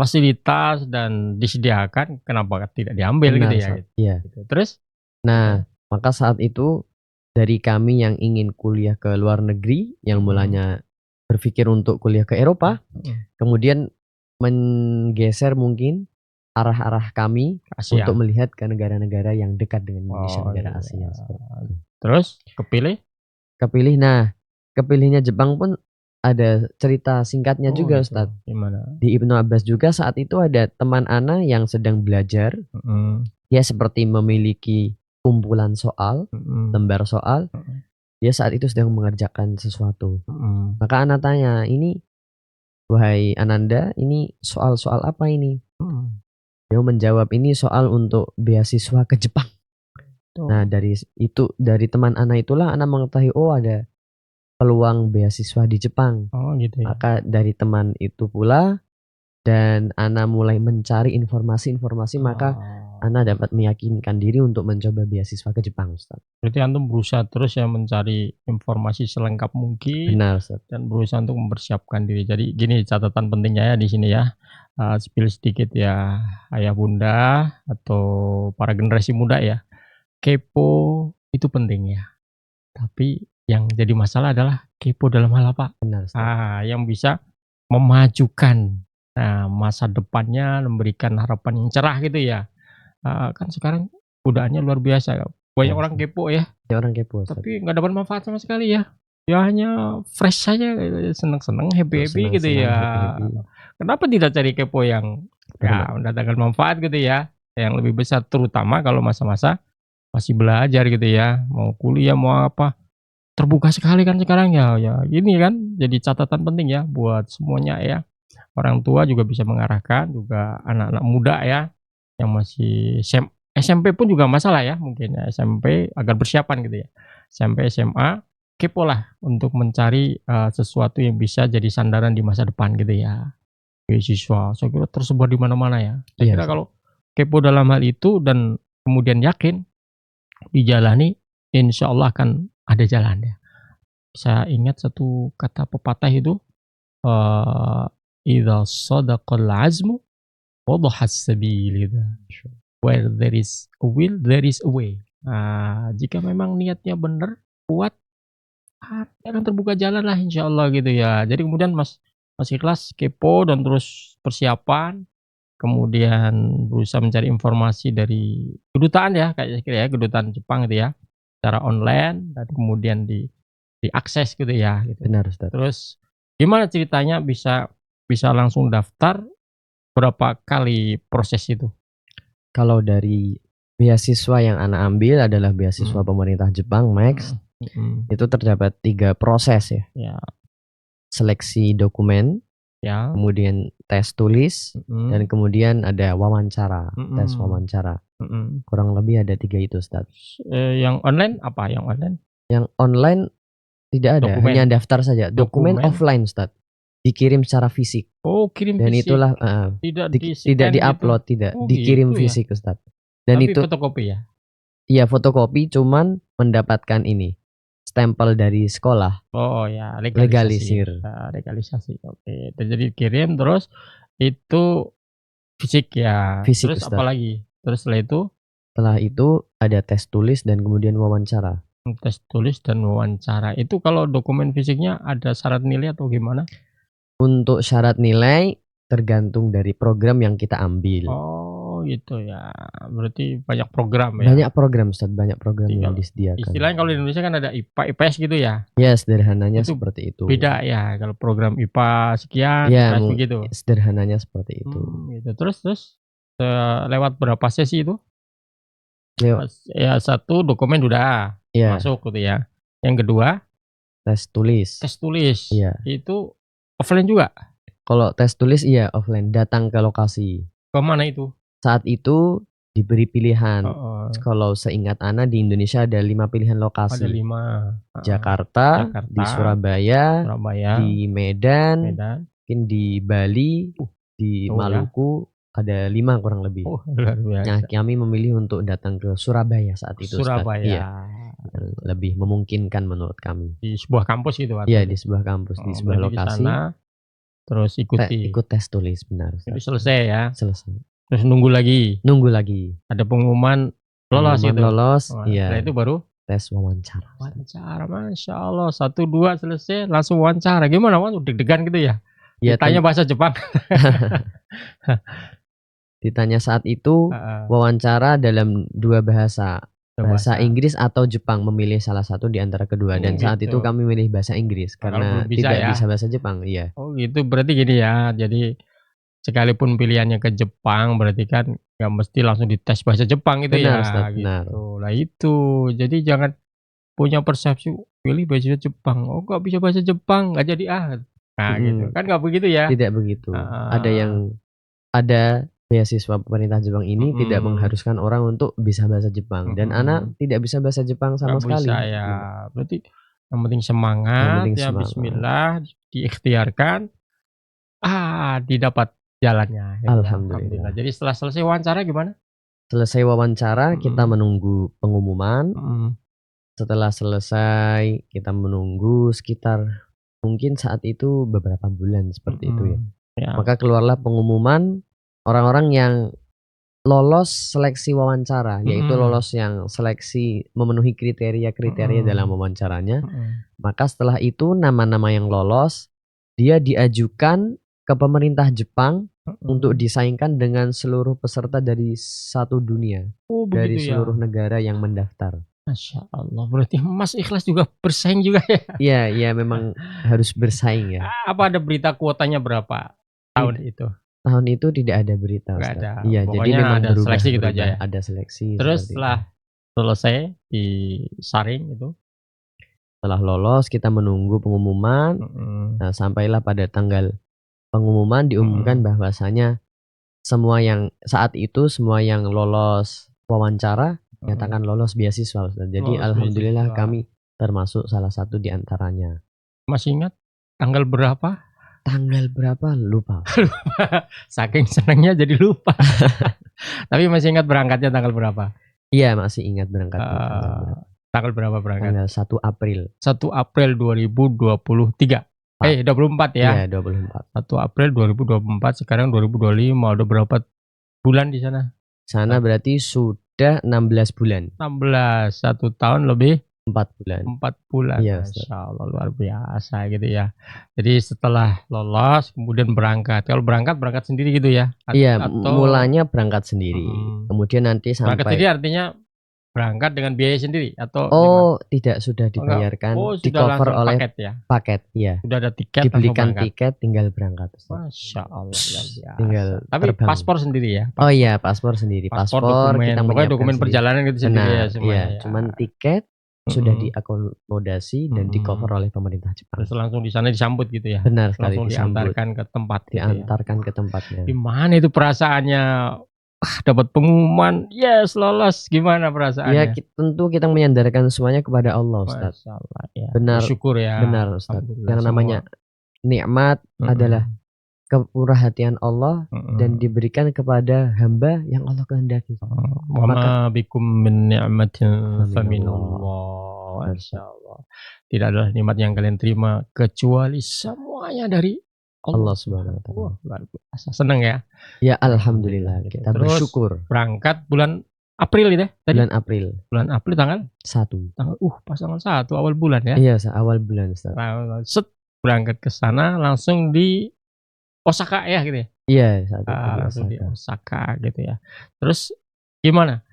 S1: fasilitas dan disediakan, kenapa tidak diambil? Benar, gitu ya. Gitu.
S2: Iya.
S1: Gitu. Terus?
S2: Nah, maka saat itu dari kami yang ingin kuliah ke luar negeri, yang mulanya berpikir untuk kuliah ke Eropa, kemudian menggeser mungkin arah-arah kami Asia. Untuk melihat ke negara-negara yang dekat dengan Indonesia, negara Asia.
S1: Terus kepilih? Nah,
S2: kepilihnya Jepang pun ada cerita singkatnya juga Ustaz.
S1: Gimana?
S2: Di Ibnu Abbas juga saat itu ada teman ana yang sedang belajar. Dia seperti memiliki kumpulan soal, lembar soal. Dia saat itu sedang mengerjakan sesuatu. Maka ana tanya, ini wahai Ananda, ini soal-soal apa ini? Dia menjawab, ini soal untuk beasiswa ke Jepang. Nah, dari teman Ana itulah Ana mengetahui, oh ada peluang beasiswa di Jepang.
S1: Oh gitu ya.
S2: Maka dari teman itu pula dan Ana mulai mencari informasi-informasi, maka Ana dapat meyakinkan diri untuk mencoba beasiswa ke Jepang, Ustaz.
S1: Berarti antum berusaha terus ya mencari informasi selengkap mungkin
S2: Benar, Ustaz.
S1: dan berusaha untuk mempersiapkan diri. Jadi gini catatan pentingnya ya di sini ya, spill sedikit ya ayah bunda atau para generasi muda ya, kepo itu penting ya, tapi yang jadi masalah adalah kepo dalam hal apa?
S2: Benar, Ustaz.
S1: Yang bisa memajukan, masa depannya, memberikan harapan yang cerah gitu ya. Kan sekarang godaannya luar biasa, banyak orang kepo ya.
S2: Banyak orang kepo, Ustaz.
S1: Tapi nggak dapat manfaat sama sekali ya. Ya hanya fresh saja, seneng-seneng, happy-happy gitu ya.
S2: Happy-happy.
S1: Kenapa tidak cari kepo yang ya mendatangkan manfaat gitu ya, yang lebih besar terutama kalau masa-masa masih belajar gitu ya, mau kuliah mau apa, terbuka sekali kan sekarang ya. Ya ini kan jadi catatan penting ya buat semuanya ya. Orang tua juga bisa mengarahkan, juga anak-anak muda ya yang masih SMP pun juga masalah ya mungkin ya, SMP agar persiapan gitu ya. SMP, SMA, kepolah untuk mencari, sesuatu yang bisa jadi sandaran di masa depan gitu ya. Beasiswa, saya kira tersebar di mana-mana ya. Saya kira kalau kepo dalam hal itu dan kemudian yakin dijalani, insya Allah akan ada jalannya. Saya ingat satu kata pepatah itu, "Idza shadaqal 'azmu wadahas sabil" gitu. Where there is a will, there is a way. Jika memang niatnya benar, kuat, akan terbuka jalan lah insya Allah gitu ya. Jadi kemudian Mas ikhlas kepo dan terus persiapan, kemudian berusaha mencari informasi dari kedutaan ya, kayak ya, kedutaan Jepang gitu ya, secara online dan kemudian diakses gitu ya, gitu.
S2: Benar, Ustaz.
S1: Terus gimana ceritanya bisa langsung daftar, berapa kali proses itu?
S2: Kalau dari beasiswa yang Ana ambil adalah beasiswa pemerintah Jepang, Max. Itu terdapat 3 proses ya.
S1: Ya.
S2: Seleksi dokumen,
S1: Ya.
S2: kemudian tes tulis, dan kemudian ada wawancara, tes wawancara. Kurang lebih ada 3 itu, Ustaz.
S1: Yang online apa yang online?
S2: Yang online tidak ada, hanya daftar saja. Dokumen offline, Ustaz. Dikirim secara fisik.
S1: Oh, kirim
S2: Dan
S1: fisik.
S2: itulah tidak di-upload,
S1: gitu?
S2: tidak, dikirim
S1: gitu ya?
S2: fisik, Ustaz. Dan
S1: Tapi
S2: itu
S1: fotokopi ya?
S2: Iya, fotokopi, cuman mendapatkan ini, stempel dari sekolah.
S1: Oh ya,
S2: Legalisir.
S1: Legalisasi, oke. Jadi kirim terus itu fisik ya.
S2: Fisik,
S1: Terus
S2: Ustaz.
S1: apa lagi? Terus
S2: Setelah itu ada tes tulis dan kemudian wawancara.
S1: Tes tulis dan wawancara. Itu kalau dokumen fisiknya ada syarat nilai atau gimana?
S2: Untuk syarat nilai tergantung dari program yang kita ambil.
S1: Oh gitu ya. Berarti banyak program ya?
S2: Banyak program, Ustaz, banyak program yang disediakan.
S1: Istilahnya kalau di Indonesia kan ada IPA, IPS gitu ya?
S2: Ya, sederhananya
S1: Itu
S2: seperti itu.
S1: beda ya, kalau program IPA sekian,
S2: Ya,
S1: IPS begitu?
S2: sederhananya seperti itu.
S1: Gitu. Terus lewat berapa sesi itu? Ya, 1 dokumen udah masuk gitu ya. Yang kedua?
S2: Tes tulis.
S1: Tes tulis.
S2: Iya.
S1: Itu offline juga?
S2: Kalau tes tulis iya offline, datang ke lokasi.
S1: Ke mana itu?
S2: Saat itu diberi pilihan. Kalau seingat Ana di Indonesia ada 5 pilihan lokasi.
S1: Ada 5.
S2: Jakarta, di Surabaya, di Medan, mungkin di Bali, di Maluku, ada 5 kurang lebih.
S1: Luar biasa.
S2: Nah, kami memilih untuk datang ke Surabaya saat itu.
S1: Surabaya.
S2: Iya. Lebih memungkinkan menurut kami.
S1: Di sebuah kampus gitu?
S2: Iya, di sebuah kampus, di sebuah lokasi.
S1: Sana, terus ikut
S2: tes tulis, benar.
S1: Itu selesai ya?
S2: Selesai.
S1: Terus nunggu lagi?
S2: Nunggu lagi.
S1: Ada pengumuman lolos itu?
S2: Lolos, iya.
S1: Setelah itu baru?
S2: Tes wawancara.
S1: Wawancara, Masya Allah. 1, 2 selesai, langsung wawancara. Gimana, Wan? Deg-degan gitu ya? Ditanya bahasa Jepang?
S2: Ditanya saat itu, wawancara dalam 2 bahasa. Bahasa Inggris atau Jepang, memilih salah satu di antara kedua. Dan saat itu kami milih bahasa Inggris karena tidak bisa bahasa Jepang. Iya.
S1: Oh gitu, berarti gini ya. Jadi sekalipun pilihannya ke Jepang, berarti kan nggak mesti langsung dites bahasa Jepang gitu ya.
S2: Ustaz, benar.
S1: Gitu. Lah itu, jadi jangan punya persepsi pilih bahasa Jepang. Oh nggak bisa bahasa Jepang, nggak jadi gitu. Kan nggak begitu ya?
S2: Tidak begitu. Ada beasiswa pemerintah Jepang ini tidak mengharuskan orang untuk bisa bahasa Jepang, dan anak tidak bisa bahasa Jepang sama
S1: Nggak
S2: sekali.
S1: bisa ya. Berarti yang penting semangat, ya
S2: semangat.
S1: bismillah, diikhtiarkan, didapat jalannya. Gitu.
S2: Alhamdulillah.
S1: Jadi setelah selesai wawancara gimana?
S2: Selesai wawancara kita menunggu pengumuman. Setelah selesai kita menunggu sekitar mungkin saat itu beberapa bulan seperti itu ya. Maka keluarlah pengumuman orang-orang yang lolos seleksi wawancara, yaitu lolos yang seleksi memenuhi kriteria-kriteria dalam wawancaranya. Maka setelah itu nama-nama yang lolos dia diajukan ke pemerintah Jepang untuk disaingkan dengan seluruh peserta dari satu dunia, dari seluruh negara yang mendaftar.
S1: Masya Allah, berarti Mas Ikhlas juga bersaing juga ya?
S2: Iya, memang harus bersaing ya.
S1: Apa ada berita kuotanya berapa tahun itu?
S2: Tahun itu tidak ada berita.
S1: Nggak ada.
S2: Iya, jadi memang
S1: ada
S2: berubah,
S1: seleksi gitu aja ya?
S2: Ada seleksi.
S1: Terus setelah selesai disaring itu?
S2: Setelah lolos kita menunggu pengumuman. Nah, sampailah pada tanggal pengumuman diumumkan bahwasanya semua yang saat itu semua yang lolos wawancara nyatakan lolos beasiswa. Jadi alhamdulillah kami termasuk salah satu di antaranya.
S1: Masih ingat tanggal berapa?
S2: Tanggal berapa? Lupa.
S1: Saking senangnya jadi lupa. Tapi masih ingat berangkatnya tanggal berapa?
S2: Iya, masih ingat berangkatnya.
S1: Tanggal berapa berangkat?
S2: Tanggal 1 April.
S1: 1 April 2023. 24 ya?
S2: Iya, 24.
S1: 1 April 2024, sekarang 2025. Udah berapa bulan di sana?
S2: Sana berarti sudah 16 bulan.
S1: 16, 1 tahun lebih
S2: 4 bulan.
S1: 4 bulan.
S2: Iya,
S1: Masya Allah, luar biasa gitu ya. Jadi setelah lolos kemudian berangkat. Kalau berangkat sendiri gitu ya?
S2: Iya, mulanya berangkat sendiri. Kemudian nanti sampai
S1: berangkat sendiri artinya berangkat dengan biaya sendiri atau
S2: tidak, sudah dibayarkan, di cover oleh
S1: paket ya?
S2: Paket, ya.
S1: Sudah ada tiket,
S2: dibelikan tiket, tinggal berangkat.
S1: Masya Allah,
S2: tinggal
S1: tapi
S2: terbang.
S1: Paspor sendiri ya?
S2: Oh iya, paspor sendiri. Paspor
S1: dokumen,
S2: kita
S1: pokoknya dokumen
S2: sendiri.
S1: perjalanan gitu sendiri ya semuanya.
S2: Iya, cuman tiket sudah diakomodasi dan di cover oleh pemerintah Jepang.
S1: Terus langsung di sana disambut gitu ya?
S2: Benar sekali,
S1: langsung diantarkan ke tempat.
S2: Diantarkan ke tempatnya.
S1: Gimana itu perasaannya? Dapat pengumuman, yes lolos, gimana perasaannya?
S2: Ya, tentu kita menyandarkan semuanya kepada Allah, Ustaz.
S1: Ya.
S2: Benar,
S1: bersyukur ya.
S2: Benar, Ustaz. Yang namanya nikmat adalah kemurahhatian Allah dan diberikan kepada hamba yang Allah kehendaki.
S1: Maka bikum min ni'matin faminallah. Insyaallah. Tidak ada nikmat yang kalian terima kecuali semuanya dari Allah
S2: Subhanahu wa ta'ala.
S1: Luar biasa. Senang ya?
S2: Ya, alhamdulillah. Kita bersyukur.
S1: Berangkat bulan April itu tadi?
S2: Bulan April.
S1: Bulan April tanggal
S2: 1.
S1: Pas tanggal 1 awal bulan ya?
S2: Iya, awal bulan, Ustaz.
S1: Berangkat ke sana langsung di Osaka ya gitu ya?
S2: Iya,
S1: langsung di Osaka gitu ya. Terus gimana?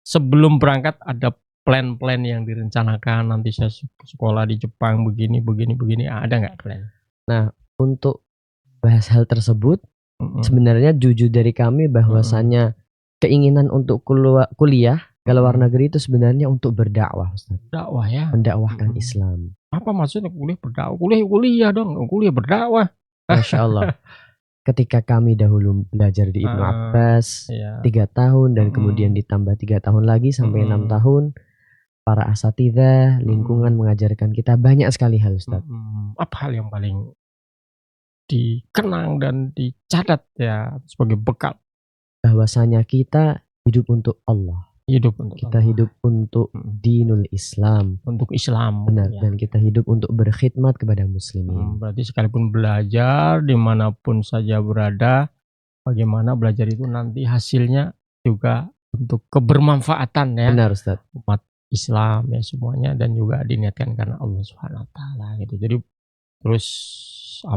S1: Sebelum berangkat ada plan-plan yang direncanakan nanti saya sekolah di Jepang begini ada nggak plan?
S2: Nah, untuk bahas hal tersebut sebenarnya jujur dari kami bahwasannya keinginan untuk kuliah ke luar negeri itu sebenarnya untuk berdakwah, Ustaz.
S1: Dakwah ya?
S2: Mendakwahkan Islam.
S1: Apa maksudnya kuliah berdakwah? Kuliah dong, kuliah berdakwah.
S2: Masya Allah. Ketika kami dahulu belajar di Ibnu Abbas 3 tahun dan kemudian ditambah 3 tahun lagi sampai 6 tahun, para asatidzah lingkungan mengajarkan kita banyak sekali hal, Ustaz.
S1: Apa hal yang paling dikenang dan dicatat ya sebagai bekal?
S2: Bahwasanya kita hidup untuk Allah. Kita hidup untuk dinul Islam.
S1: Untuk Islam.
S2: Benar, ya. Dan kita hidup untuk berkhidmat kepada muslimin.
S1: Berarti sekalipun belajar dimanapun saja berada, bagaimana belajar itu nanti hasilnya juga untuk kebermanfaatan ya.
S2: Benar, Ustaz.
S1: Umat Islam ya semuanya, dan juga diniatkan karena Allah Subhanahu wa taala gitu. Jadi terus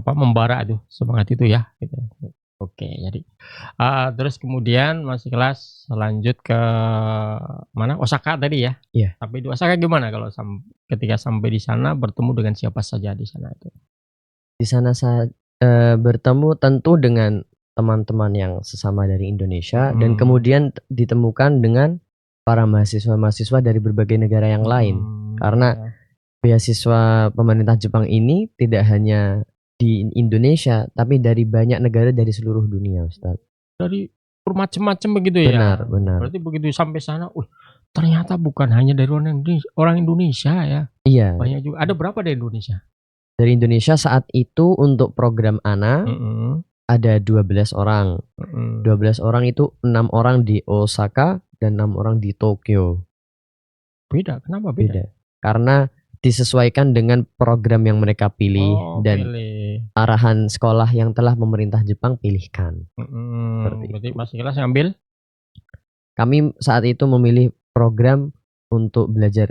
S1: membara tuh semangat itu ya gitu. Oke, jadi terus kemudian Mas Ikhlas lanjut ke mana? Osaka tadi ya?
S2: Iya.
S1: Tapi di Osaka gimana kalau ketika sampai di sana bertemu dengan siapa saja di sana itu?
S2: Di sana saya bertemu tentu dengan teman-teman yang sesama dari Indonesia dan kemudian ditemukan dengan para mahasiswa-mahasiswa dari berbagai negara yang lain. Karena beasiswa pemerintah Jepang ini tidak hanya di Indonesia, tapi dari banyak negara dari seluruh dunia, Ustaz.
S1: Dari bermacam-macam begitu ya?
S2: Benar, benar.
S1: Berarti begitu sampai sana, ternyata bukan hanya dari orang Indonesia ya?
S2: Iya.
S1: Banyak juga. Ada berapa dari Indonesia?
S2: Dari Indonesia saat itu untuk program ANA ada 12 orang. 12 orang itu 6 orang di Osaka dan 6 orang di Tokyo.
S1: Beda, kenapa beda?
S2: Karena disesuaikan dengan program yang mereka pilih dan arahan sekolah yang telah pemerintah Jepang pilihkan.
S1: Berarti Mas Ikhlas ngambil?
S2: Kami saat itu memilih program untuk belajar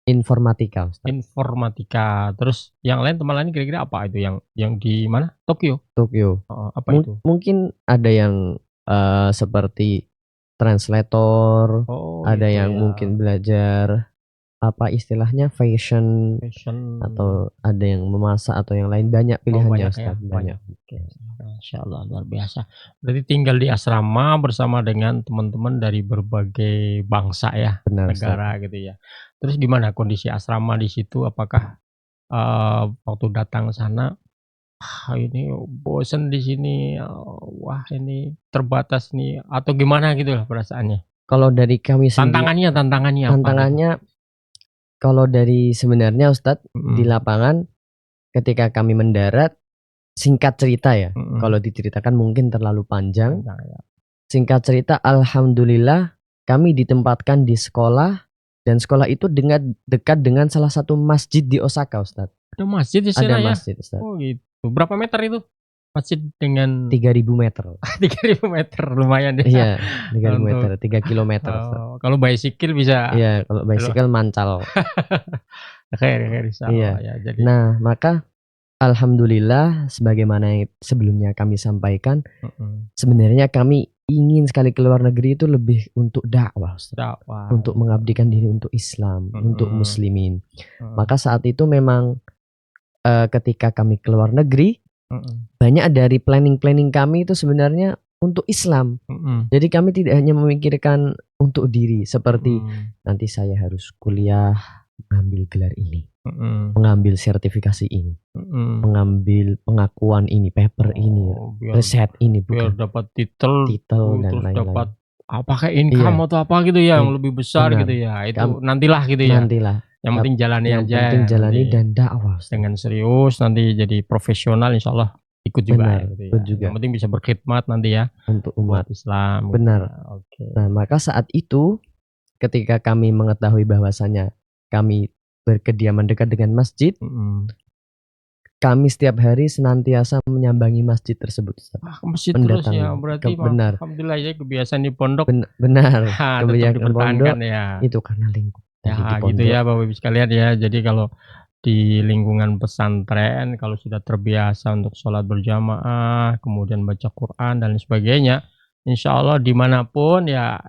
S2: informatika, Ustaz.
S1: Informatika. Terus yang lain teman lain kira-kira apa itu yang di mana? Tokyo. Apa itu?
S2: Mungkin ada yang seperti translator, ada
S1: gitu
S2: yang
S1: ya.
S2: mungkin belajar apa istilahnya fashion atau ada yang memasak atau yang lain, banyak pilihannya, Ustaz.
S1: Banyak. Masya Allah, luar biasa. Berarti tinggal di asrama bersama dengan teman-teman dari berbagai bangsa ya,
S2: Benar,
S1: negara
S2: Ustaz.
S1: gitu ya. Terus gimana kondisi asrama di situ? Apakah waktu datang ke sana, ini bosen di sini, wah ini terbatas nih, atau gimana gitu lah perasaannya?
S2: Kalau dari kami sendiri,
S1: tantangannya apa? Gitu?
S2: Kalau dari sebenarnya Ustadz di lapangan ketika kami mendarat, singkat cerita ya, kalau diceritakan mungkin terlalu panjang. Singkat cerita, alhamdulillah kami ditempatkan di sekolah dan sekolah itu dekat dengan salah satu masjid di Osaka, Ustadz.
S1: Ada masjid di sana ya?
S2: Ada masjid, Ustadz.
S1: Oh gitu. Berapa meter itu? Masjid dengan
S2: 3.000 meter.
S1: 3.000 meter lumayan ya.
S2: Iya, 3.000 meter, 3 kilometer.
S1: Kalau bicycle bisa.
S2: Iya, kalau bicycle mancal.
S1: Iya. Ya, jadi.
S2: Nah, maka alhamdulillah sebagaimana yang sebelumnya kami sampaikan, sebenarnya kami ingin sekali keluar negeri itu lebih untuk dakwah, untuk mengabdikan diri untuk Islam, untuk muslimin. Maka saat itu memang ketika kami keluar negeri, banyak dari planning kami itu sebenarnya untuk Islam. Jadi kami tidak hanya memikirkan untuk diri seperti nanti saya harus kuliah, mengambil gelar ini, mengambil sertifikasi ini, mengambil pengakuan ini, paper ini, riset ini,
S1: biar dapat titel
S2: dan lain-lain.
S1: Dapat apakah income atau apa gitu ya yang lebih besar gitu ya. Itu nantilah gitu ya. Yang penting jalani aja.
S2: Yang penting jalani dan dakwah
S1: dengan serius, nanti jadi profesional insya Allah ikut juga. Yang penting bisa berkhidmat nanti ya
S2: untuk umat
S1: Islam.
S2: Benar. Nah, maka saat itu ketika kami mengetahui bahwasanya kami berkediaman dekat dengan masjid, kami setiap hari senantiasa menyambangi masjid tersebut.
S1: Masjid terus ya, berarti
S2: benar.
S1: Alhamdulillah ya kebiasaan di pondok.
S2: Benar. Kebiasaan pondok
S1: ya.
S2: Itu karena lingkungan.
S1: Ya gitu ya Bapak Ibu sekalian ya. Jadi kalau di lingkungan pesantren, kalau sudah terbiasa untuk sholat berjamaah, kemudian baca Quran dan sebagainya, insya Allah dimanapun ya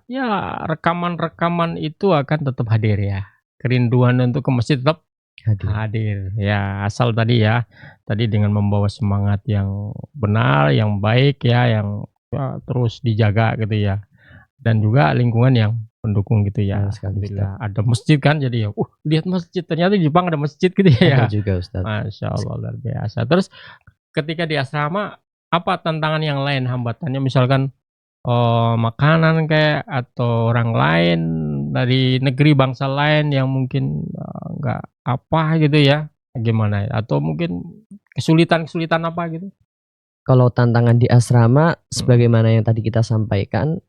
S1: rekaman-rekaman itu akan tetap hadir ya. Kerinduan untuk ke masjid tetap hadir ya, asal tadi dengan membawa semangat yang benar, yang baik ya, yang terus dijaga gitu ya, dan juga lingkungan yang pendukung gitu ya. Alhamdulillah ada masjid kan, jadi ya lihat masjid, ternyata di Jepang ada masjid gitu ya.
S2: Ada juga, Ustaz.
S1: Masya Allah luar biasa. Terus ketika di asrama apa tantangan yang lain, hambatannya misalkan makanan kayak atau orang lain dari negeri bangsa lain yang mungkin nggak apa gitu ya, gimana ya, atau mungkin kesulitan apa gitu?
S2: Kalau tantangan di asrama sebagaimana yang tadi kita sampaikan,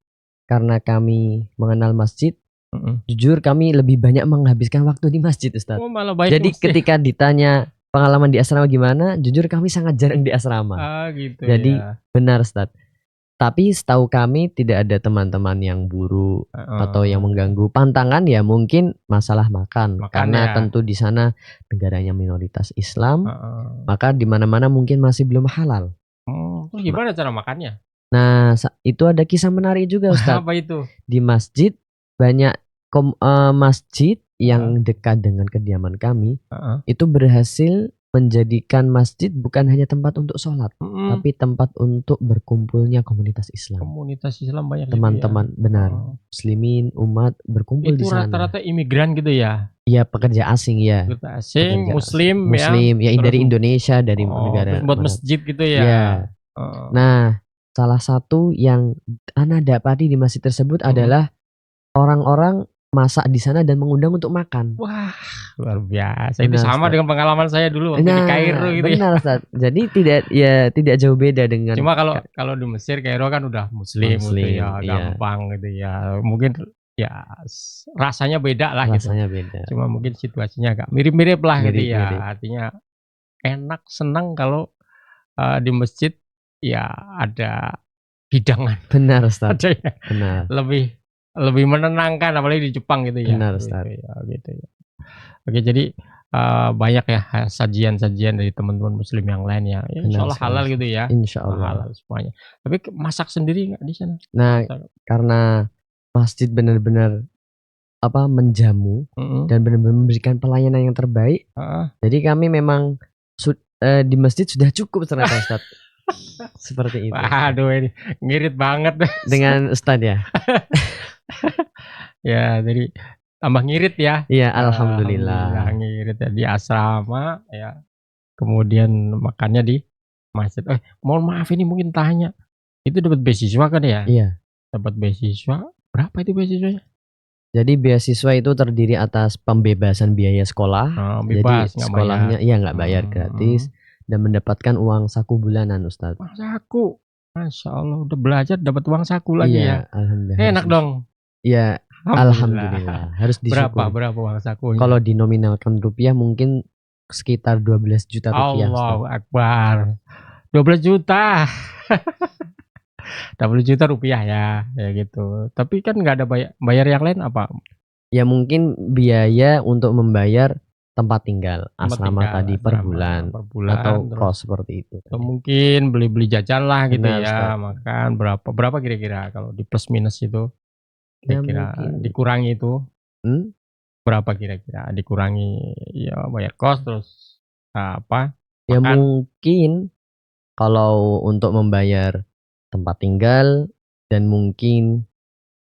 S2: karena kami mengenal masjid, jujur kami lebih banyak menghabiskan waktu di masjid, Ustaz. Jadi ketika ditanya pengalaman di asrama gimana, jujur kami sangat jarang di asrama.
S1: Gitu.
S2: Jadi benar, Ustaz. Tapi setahu kami tidak ada teman-teman yang buruk atau yang mengganggu. Pantangan ya mungkin masalah makan karena tentu di sana negaranya minoritas Islam, maka di mana-mana mungkin masih belum halal.
S1: Terus gimana cara makannya?
S2: Nah, itu ada kisah menarik juga, Ustaz.
S1: Apa itu?
S2: Di masjid banyak masjid yang dekat dengan kediaman kami itu berhasil menjadikan masjid bukan hanya tempat untuk sholat, tapi tempat untuk berkumpulnya komunitas Islam.
S1: Komunitas Islam banyak.
S2: Teman-teman benar, muslimin, umat berkumpul
S1: itu
S2: di sana.
S1: Itu rata-rata imigran gitu ya?
S2: Iya, pekerja asing ya.
S1: Pekerja asing,
S2: Pekerja
S1: muslim,
S2: Muslim ya, dari
S1: terus
S2: Indonesia, dari negara
S1: terus buat
S2: mana.
S1: masjid gitu ya.
S2: Iya.
S1: Heeh.
S2: Nah, salah satu yang ana dapati di masjid tersebut adalah orang-orang masak di sana dan mengundang untuk makan.
S1: Wah, luar biasa. Itu
S2: Benar,
S1: sama
S2: Ustaz.
S1: dengan pengalaman saya dulu waktu di Kairo gitu ya.
S2: Benar, Ustaz. Jadi tidak jauh beda dengan
S1: Cuma kalau di Mesir, Kairo kan udah muslim gitu ya,
S2: iya,
S1: gampang gitu ya. Mungkin ya rasanya beda lah gitu.
S2: rasanya beda.
S1: Cuma mungkin situasinya agak mirip-mirip lah gitu
S2: Mirip-mirip.
S1: ya. Artinya enak, senang kalau di masjid ya ada hidangan.
S2: Benar, Ustaz.
S1: Ada ya.
S2: Benar.
S1: Lebih menenangkan apalagi di Jepang gitu ya.
S2: Benar, Ustaz.
S1: Gitu ya. Oke, jadi banyak ya sajian-sajian dari teman-teman muslim yang lain ya. Insya Allah halal gitu ya.
S2: Insya Allah.
S1: Halal semuanya. Tapi masak sendiri nggak di sana?
S2: Nah, karena masjid benar-benar menjamu dan benar-benar memberikan pelayanan yang terbaik. Jadi kami memang di masjid sudah cukup ternyata, Ustaz. Seperti itu.
S1: Waduh, ini ngirit banget
S2: dengan Ustaz ya.
S1: Ya, jadi tambah ngirit ya.
S2: Iya, alhamdulillah.
S1: Ngirit ya di asrama ya. Kemudian makannya di masjid. Mohon maaf ini mungkin tanya. Itu dapat beasiswa kan ya?
S2: Iya.
S1: Dapat beasiswa. Berapa itu beasiswanya?
S2: Jadi beasiswa itu terdiri atas pembebasan biaya sekolah.
S1: Bebas,
S2: jadi sekolahnya nggak bayar gratis dan mendapatkan uang saku bulanan, Ustaz.
S1: Uang saku. Masya Allah, udah belajar dapat uang saku lagi ya.
S2: Alhamdulillah.
S1: Enak dong.
S2: Iya, alhamdulillah. Harus disyukuri.
S1: Berapa uang saku?
S2: Kalau dinominalkan rupiah mungkin sekitar 12 juta rupiah.
S1: Allahu Akbar. 12 juta. 20 juta rupiah ya gitu. Tapi kan nggak ada bayar yang lain apa?
S2: Ya mungkin biaya untuk membayar tempat tinggal asrama tadi per bulan atau kos seperti itu.
S1: Atau mungkin beli jajan lah gitu ya, makan berapa kira-kira kalau di plus minus itu kira-kira dikurangi itu berapa kira-kira dikurangi ya bayar kos terus apa?
S2: Ya mungkin kalau untuk membayar tempat tinggal dan mungkin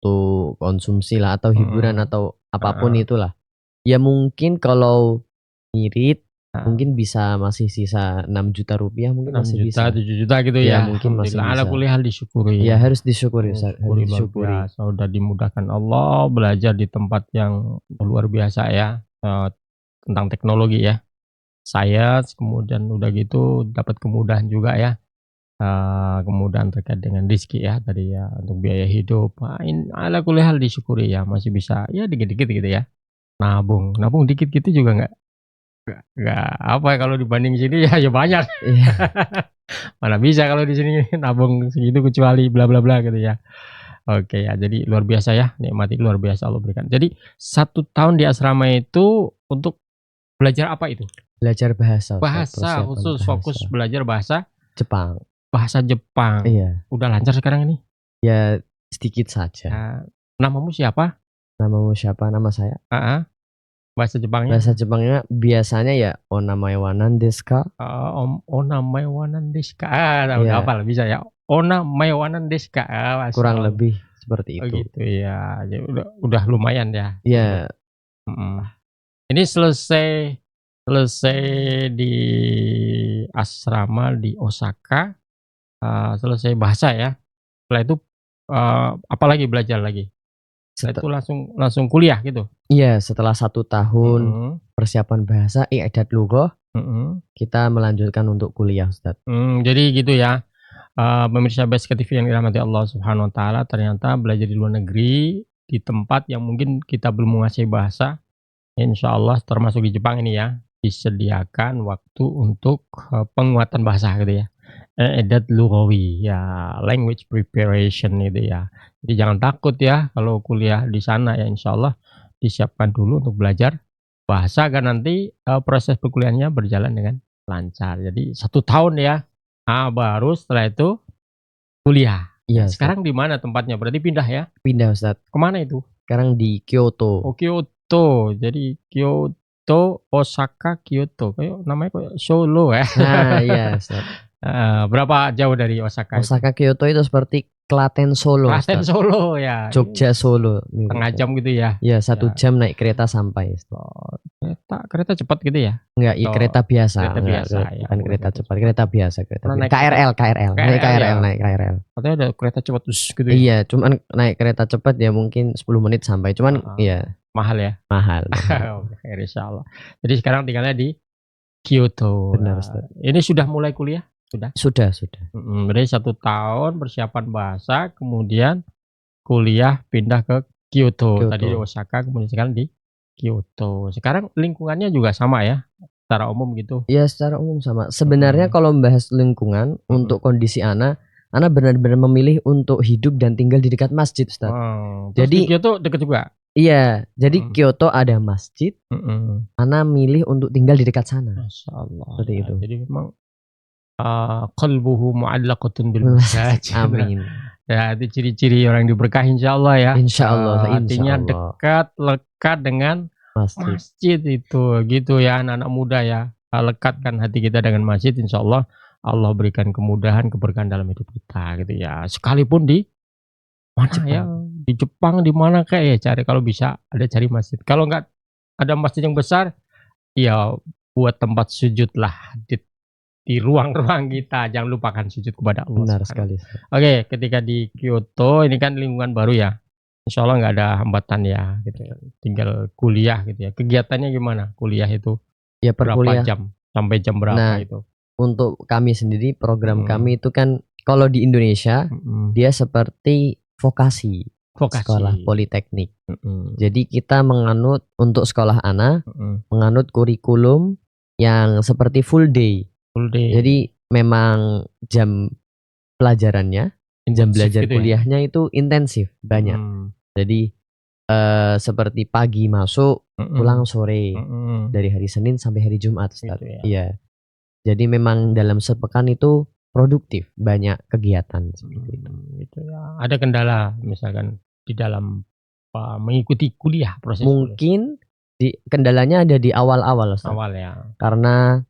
S2: tuh konsumsi lah atau hiburan atau apapun itulah. Ya mungkin kalau ngirit mungkin bisa masih sisa 6 juta rupiah mungkin
S1: 6
S2: masih
S1: juta,
S2: bisa.
S1: 7 juta gitu ya.
S2: Mungkin masih bisa.
S1: Ala kulli hal disyukuri.
S2: Ya harus disyukuri, Ustaz. Harus disyukuri.
S1: Sudah dimudahkan Allah belajar di tempat yang luar biasa ya tentang teknologi ya. Sains kemudian udah gitu dapat kemudahan juga ya. Kemudahan terkait dengan rezeki ya tadi ya untuk biaya hidup. Ala kulli hal disyukuri ya masih bisa ya dikit-dikit gitu ya. Nabung dikit gitu juga nggak apa kalau dibanding sini ya banyak. Mana bisa kalau di sini nabung segitu kecuali bla bla bla gitu ya. Oke ya, jadi luar biasa ya, nikmati luar biasa Allah berikan. Jadi 1 tahun di asrama itu untuk belajar apa itu?
S2: Belajar bahasa.
S1: Bahasa khusus fokus belajar bahasa
S2: Jepang.
S1: Bahasa Jepang.
S2: Iya.
S1: Udah lancar sekarang ini?
S2: Ya sedikit saja.
S1: Namamu siapa?
S2: Namamu siapa? Nama saya.
S1: Bahasa Jepangnya?
S2: Bahasa Jepangnya biasanya ya onamae wa nan desu ka?
S1: Onamae wa nan desu ka? Udah hafal bisa ya. Onamae wa nan desu ka?
S2: Kurang lebih seperti itu.
S1: Oh gitu ya. Jadi udah lumayan ya.
S2: Iya.
S1: Ini selesai di asrama di Osaka. Selesai bahasa ya. Setelah itu apalagi belajar lagi? Setelah itu langsung kuliah gitu?
S2: Iya, setelah 1 tahun persiapan bahasa i'dad lughah, kita melanjutkan untuk kuliah, Ustaz.
S1: Jadi gitu ya. Pemirsa Basket TV yang dirahmati Allah Subhanahu wa taala, ternyata belajar di luar negeri di tempat yang mungkin kita belum menguasai bahasa, insya Allah termasuk di Jepang ini ya, disediakan waktu untuk penguatan bahasa gitu ya. I'dad lughawi ya, language preparation itu ya. Jadi jangan takut ya kalau kuliah di sana ya, insya Allah disiapkan dulu untuk belajar bahasa agar nanti proses perkuliahannya berjalan dengan lancar. Jadi 1 tahun ya. Baru setelah itu kuliah.
S2: Iya.
S1: Sekarang di mana tempatnya? Berarti pindah ya?
S2: Pindah, Ustaz.
S1: Kemana itu?
S2: Sekarang di Kyoto.
S1: Oh, Kyoto. Jadi Kyoto, Osaka, Kyoto. Kayak namanya kayak Solo ya.
S2: Nah, iya, Ustaz.
S1: Berapa jauh dari Osaka?
S2: Osaka Kyoto itu seperti Klaten Solo.
S1: Klaten
S2: Ustaz.
S1: Solo ya.
S2: Jogja Solo.
S1: Setengah jam gitu ya.
S2: Ya, 1 jam naik kereta sampai.
S1: Kereta cepat gitu ya?
S2: Enggak, kereta biasa.
S1: Kereta biasa ya.
S2: Bukan kereta cepat, kereta biasa.
S1: Naik
S2: KRL. Naik KRL.
S1: Katanya ada kereta cepat gitu ya?
S2: Iya, cuman naik kereta cepat ya mungkin 10 menit sampai. Cuman iya.
S1: Mahal ya?
S2: Mahal.
S1: Insyaallah. Jadi sekarang tinggalnya di Kyoto.
S2: Benar, Ustaz.
S1: Ini sudah mulai kuliah?
S2: Sudah.
S1: Berarti 1 tahun persiapan bahasa, kemudian kuliah pindah ke Kyoto. Tadi di Osaka, kemudian sekarang di Kyoto. Sekarang lingkungannya juga sama ya? Secara umum gitu?
S2: Ya, secara umum sama. Sebenarnya kalau membahas lingkungan untuk kondisi Ana benar-benar memilih untuk hidup dan tinggal di dekat masjid, Ustaz.
S1: Jadi Kyoto dekat juga?
S2: Iya, jadi Kyoto ada masjid. Ana milih untuk tinggal di dekat sana.
S1: Masya Allah.
S2: Seperti itu.
S1: Jadi memang qalbuhu mu'allaqatun bil masajid.
S2: Amin.
S1: Ya, itu ciri-ciri orang diberkahi insyaallah ya.
S2: Insyaallah.
S1: Artinya lekat dengan masjid itu, gitu ya anak-anak muda ya. Lekatkan hati kita dengan masjid, insyaallah Allah berikan kemudahan, keberkahan dalam hidup kita gitu ya. Sekalipun di mana ya, di Jepang di mana kayak ya, cari kalau bisa ada cari masjid. Kalau nggak ada masjid yang besar, ya buat tempat sujud lah di ruang-ruang kita. Jangan lupakan sujud kepada Allah.
S2: Benar sekali.
S1: Oke, ketika di Kyoto ini kan lingkungan baru ya. Insyaallah nggak ada hambatan ya, gitu. Tinggal kuliah gitu ya. Kegiatannya gimana? Kuliah itu
S2: ya
S1: berapa jam? Sampai jam berapa itu?
S2: Untuk kami sendiri program kami itu kan kalau di Indonesia dia seperti vokasi. Sekolah politeknik. Jadi kita menganut untuk sekolah Ana menganut kurikulum yang seperti full day. Jadi memang jam pelajarannya, jam belajar gitu kuliahnya ya? Itu intensif banyak. Jadi seperti pagi masuk, pulang sore dari hari Senin sampai hari Jumat. Gitu ya? Iya. Jadi memang dalam sepekan itu produktif, banyak kegiatan seperti itu.
S1: Gitu ya. Ada kendala misalkan di dalam mengikuti kuliah proses
S2: mungkin kuliah. Kendalanya ada di awal-awal, Ustaz.
S1: Awal ya.
S2: Karena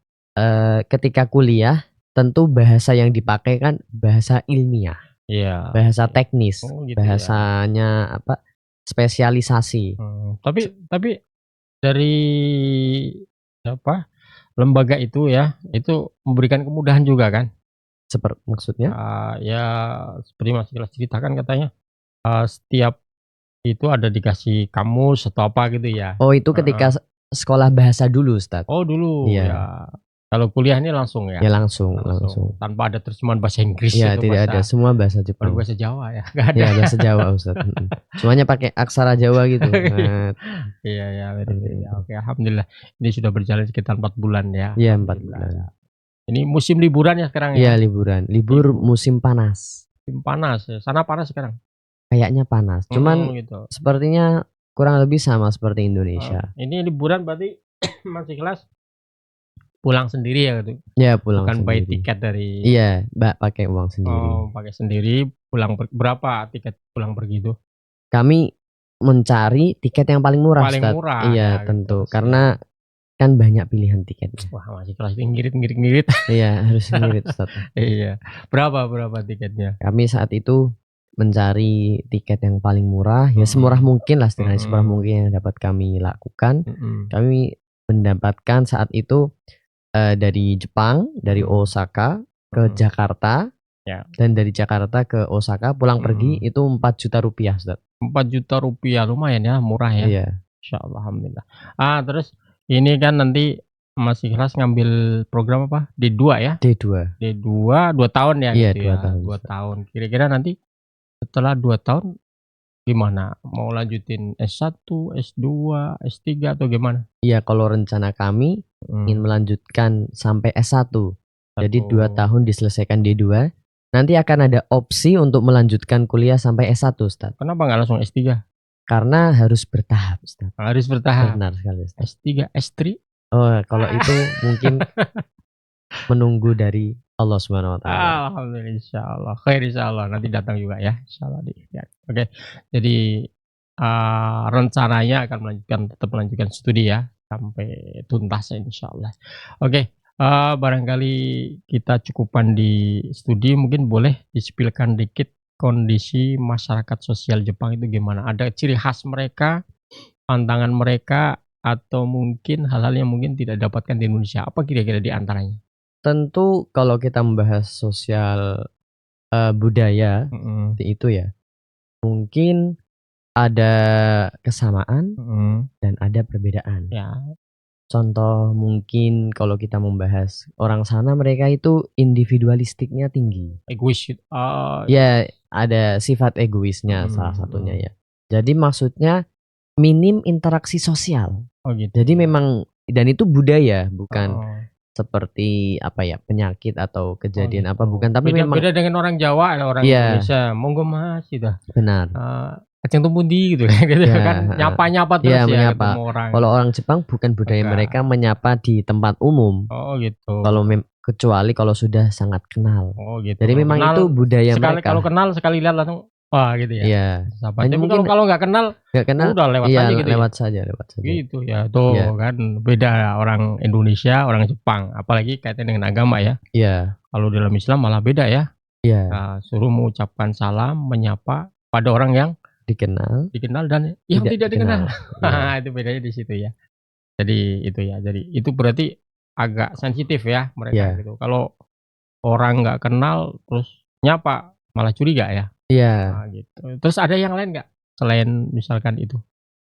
S2: ketika kuliah tentu bahasa yang dipakai kan bahasa ilmiah.
S1: Iya.
S2: Bahasa teknis.
S1: Gitu
S2: bahasanya ya. Apa? Spesialisasi.
S1: Tapi dari apa? Lembaga itu ya, itu memberikan kemudahan juga kan?
S2: Seperti maksudnya?
S1: Ya seperti Mas Ikhlas ceritakan katanya setiap itu ada dikasih kamus atau apa gitu ya.
S2: Oh, itu ketika sekolah bahasa dulu, Ustaz.
S1: Oh, dulu. Iya. Ya. Kalau kuliah ini langsung ya?
S2: Ya langsung.
S1: Tanpa ada terjemahan bahasa Inggris.
S2: Ya, tidak ada. Semua bahasa Jepang.
S1: Bahasa Jawa ya? Gak ada.
S2: Ya, bahasa Jawa, Ustaz. Semuanya pakai aksara Jawa gitu.
S1: Iya, ya. Oke, alhamdulillah. Ini sudah berjalan sekitar 4 bulan ya?
S2: Iya, 4 bulan.
S1: Ini musim liburan ya sekarang ya?
S2: Iya, liburan. Libur musim panas.
S1: Musim panas ya? Sana panas sekarang?
S2: Kayaknya panas. Cuman
S1: gitu. Sepertinya
S2: kurang lebih sama seperti Indonesia.
S1: Ini liburan berarti masih kelas pulang sendiri ya gitu?
S2: Ya, pulang
S1: bukan
S2: sendiri.
S1: Bukan buy tiket dari?
S2: Iya, pakai uang sendiri.
S1: Oh, pakai sendiri. Pulang berapa tiket pulang pergi itu?
S2: Kami mencari tiket yang paling murah.
S1: Paling murah.
S2: Iya, tentu. Gitu. Karena kan banyak pilihan tiketnya.
S1: Wah, masih kelas ngirit.
S2: Iya, harus ngirit, Ustaz.
S1: Iya. Berapa tiketnya?
S2: Kami saat itu mencari tiket yang paling murah, ya semurah mungkin lah, setidaknya semurah mungkin yang dapat kami lakukan. Kami mendapatkan saat itu dari Jepang, dari Osaka ke Jakarta, ya. Dan dari Jakarta ke Osaka pulang pergi itu 4 juta rupiah, Ustaz.
S1: 4 juta rupiah, lumayan ya, murah ya.
S2: Iya.
S1: Insyaallah, alhamdulillah. Terus ini kan nanti Mas Ikhlas ngambil program apa? D2 ya?
S2: D2.
S1: 2 tahun ya?
S2: Iya,
S1: gitu
S2: 2
S1: ya?
S2: tahun.
S1: 2 tahun. Kira-kira nanti setelah 2 tahun gimana? Mau lanjutin S1, S2, S3 atau gimana?
S2: Iya, kalau rencana kami ingin melanjutkan sampai S1. Jadi 2 tahun diselesaikan D2. Nanti akan ada opsi untuk melanjutkan kuliah sampai S1, Ustaz.
S1: Kenapa nggak langsung S3?
S2: Karena harus bertahap, Ustaz.
S1: Harus bertahap.
S2: Benar sekali, Ustaz.
S1: S3, S3?
S2: Oh, kalau itu mungkin menunggu dari Allah Subhanahu wa taala.
S1: Alhamdulillah, insyaallah. Khair insyaallah, nanti datang juga ya, insyaallah. Oke. Jadi rencananya akan tetap melanjutkan studi ya sampai tuntas insyaallah. Oke. Barangkali kita cukupan di studi, mungkin boleh di-spill-kan dikit kondisi masyarakat sosial Jepang itu gimana? Ada ciri khas mereka, tantangan mereka, atau mungkin hal-hal yang mungkin tidak didapatkan di Indonesia? Apa kira-kira di antaranya?
S2: Tentu kalau kita membahas sosial budaya seperti itu ya, mungkin ada kesamaan dan ada perbedaan.
S1: Ya.
S2: Contoh mungkin kalau kita membahas orang sana, mereka itu individualistiknya tinggi.
S1: Egois.
S2: Ya, ada sifat egoisnya salah satunya ya. Jadi maksudnya minim interaksi sosial.
S1: Oh gitu.
S2: Jadi memang, dan itu budaya, bukan seperti apa ya, penyakit atau kejadian apa, bukan, tapi memang
S1: beda dengan orang Jawa atau orang Indonesia. Monggo Mas gitu.
S2: Benar.
S1: Aceng tumpundi gitu kan, nyapa-nyapa terus ya
S2: menyapa.
S1: ketemu orang.
S2: Kalau orang Jepang bukan budaya mereka menyapa di tempat umum.
S1: Oh gitu.
S2: Kalau kecuali kalau sudah sangat kenal.
S1: Oh gitu.
S2: Jadi memang itu budaya mereka.
S1: Kalau kenal sekali lihat langsung wah gitu ya.
S2: Iya.
S1: Tapi kalau nggak kenal udah lewat aja gitu.
S2: Lewat saja.
S1: Gitu ya. Tuh kan beda orang Indonesia, orang Jepang, apalagi kaitan dengan agama ya.
S2: Iya.
S1: Kalau dalam Islam malah beda ya.
S2: Iya.
S1: Nah, suruh mengucapkan salam, menyapa pada orang yang
S2: dikenal
S1: dan yang tidak dikenal. Ya. Itu bedanya di situ ya. Jadi itu berarti agak sensitif ya mereka gitu. Kalau orang nggak kenal terus nyapa malah curiga ya.
S2: Iya.
S1: Nah, gitu. Terus ada yang lain nggak selain misalkan itu?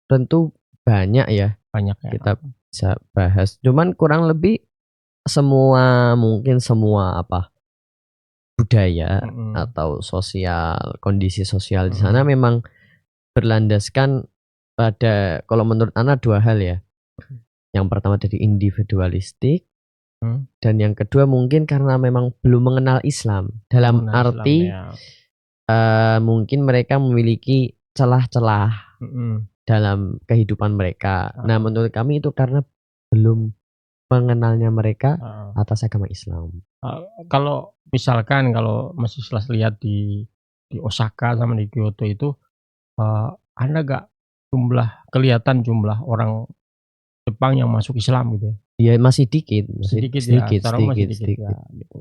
S2: Tentu banyak ya.
S1: Banyak ya.
S2: Kita bisa bahas. Cuman kurang lebih semua budaya atau sosial, kondisi sosial di sana memang berlandaskan pada, kalau menurut Ana, dua hal ya. Yang pertama tadi individualistik, dan yang kedua mungkin karena memang belum mengenal Islam. Dalam arti mungkin mereka memiliki celah-celah dalam kehidupan mereka. Nah, menurut kami itu karena belum mengenalnya mereka atas agama Islam.
S1: Kalau misalkan Mas Islas lihat di Osaka sama di Kyoto itu, Anda gak kelihatan jumlah orang Jepang yang masuk Islam gitu ya?
S2: Iya, masih sedikit
S1: ya, gitu.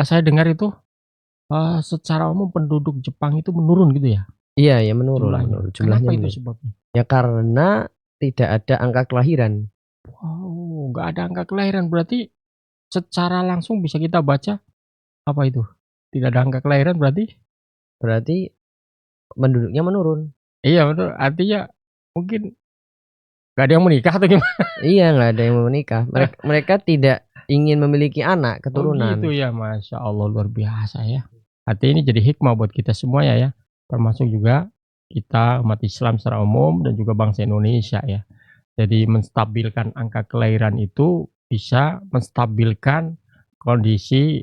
S1: Saya dengar itu secara umum penduduk Jepang itu menurun gitu ya?
S2: Iya, menurun.
S1: Jumlahnya. Kenapa itu sebabnya?
S2: Ya karena tidak ada angka kelahiran.
S1: Wow, nggak ada angka kelahiran, berarti secara langsung bisa kita baca apa itu? Tidak ada angka kelahiran berarti
S2: penduduknya menurun.
S1: Iya betul, artinya mungkin nggak ada yang menikah atau gimana?
S2: Iya, nggak ada yang mau menikah. Mereka tidak ingin memiliki anak keturunan.
S1: Oh gitu ya, Masya Allah, luar biasa ya. Artinya ini jadi hikmah buat kita semua ya, termasuk juga kita umat Islam secara umum dan juga bangsa Indonesia ya. Jadi menstabilkan angka kelahiran itu bisa menstabilkan kondisi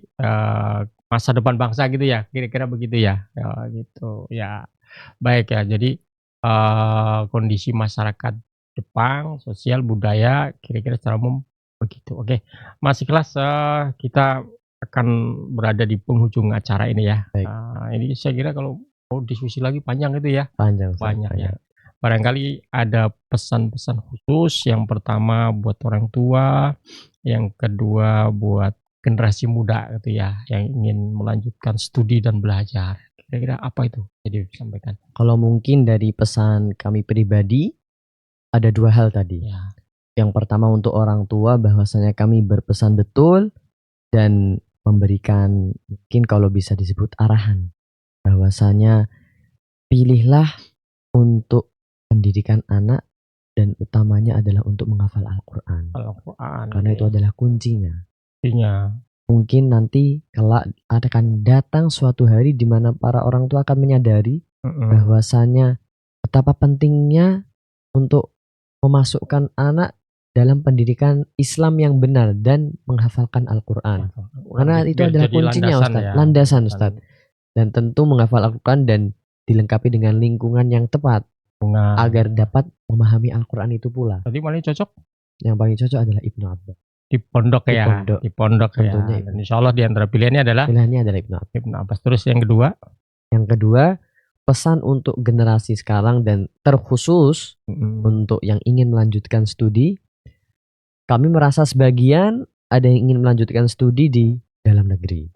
S1: masa depan bangsa gitu ya, kira-kira begitu ya. Gitu ya. Baik ya, jadi kondisi masyarakat Jepang, sosial, budaya, kira-kira secara umum begitu. Oke, Mas Ikhlas, kita akan berada di penghujung acara ini ya. Ini saya kira kalau mau diskusi lagi panjang itu ya.
S2: Panjang
S1: ya. Barangkali ada pesan-pesan khusus, yang pertama buat orang tua, yang kedua buat generasi muda gitu ya, yang ingin melanjutkan studi dan belajar. Kira-kira apa itu jadi disampaikan?
S2: Kalau mungkin dari pesan kami pribadi, ada dua hal tadi. Ya. Yang pertama untuk orang tua, bahwasanya kami berpesan betul dan memberikan mungkin kalau bisa disebut arahan, bahwasanya pilihlah untuk pendidikan anak dan utamanya adalah untuk menghafal Al-Quran. Karena itu adalah kuncinya. Mungkin nanti kelak akan datang suatu hari di mana para orang tua akan menyadari bahwasanya betapa pentingnya untuk memasukkan anak dalam pendidikan Islam yang benar dan menghafalkan Al-Quran. Karena itu adalah kuncinya, Ustaz. Landasan, Ustaz. Dan tentu menghafal Al-Quran dan dilengkapi dengan lingkungan yang tepat agar dapat memahami Al-Quran itu pula.
S1: Tadi paling cocok?
S2: Yang paling cocok adalah Ibnu Abbas.
S1: Di pondok ya. Tentunya. Dan insya Allah di antara pilihannya adalah Ibnu Abbas. Terus yang kedua?
S2: Yang kedua, pesan untuk generasi sekarang dan terkhusus untuk yang ingin melanjutkan studi. Kami merasa sebagian ada yang ingin melanjutkan studi di dalam negeri.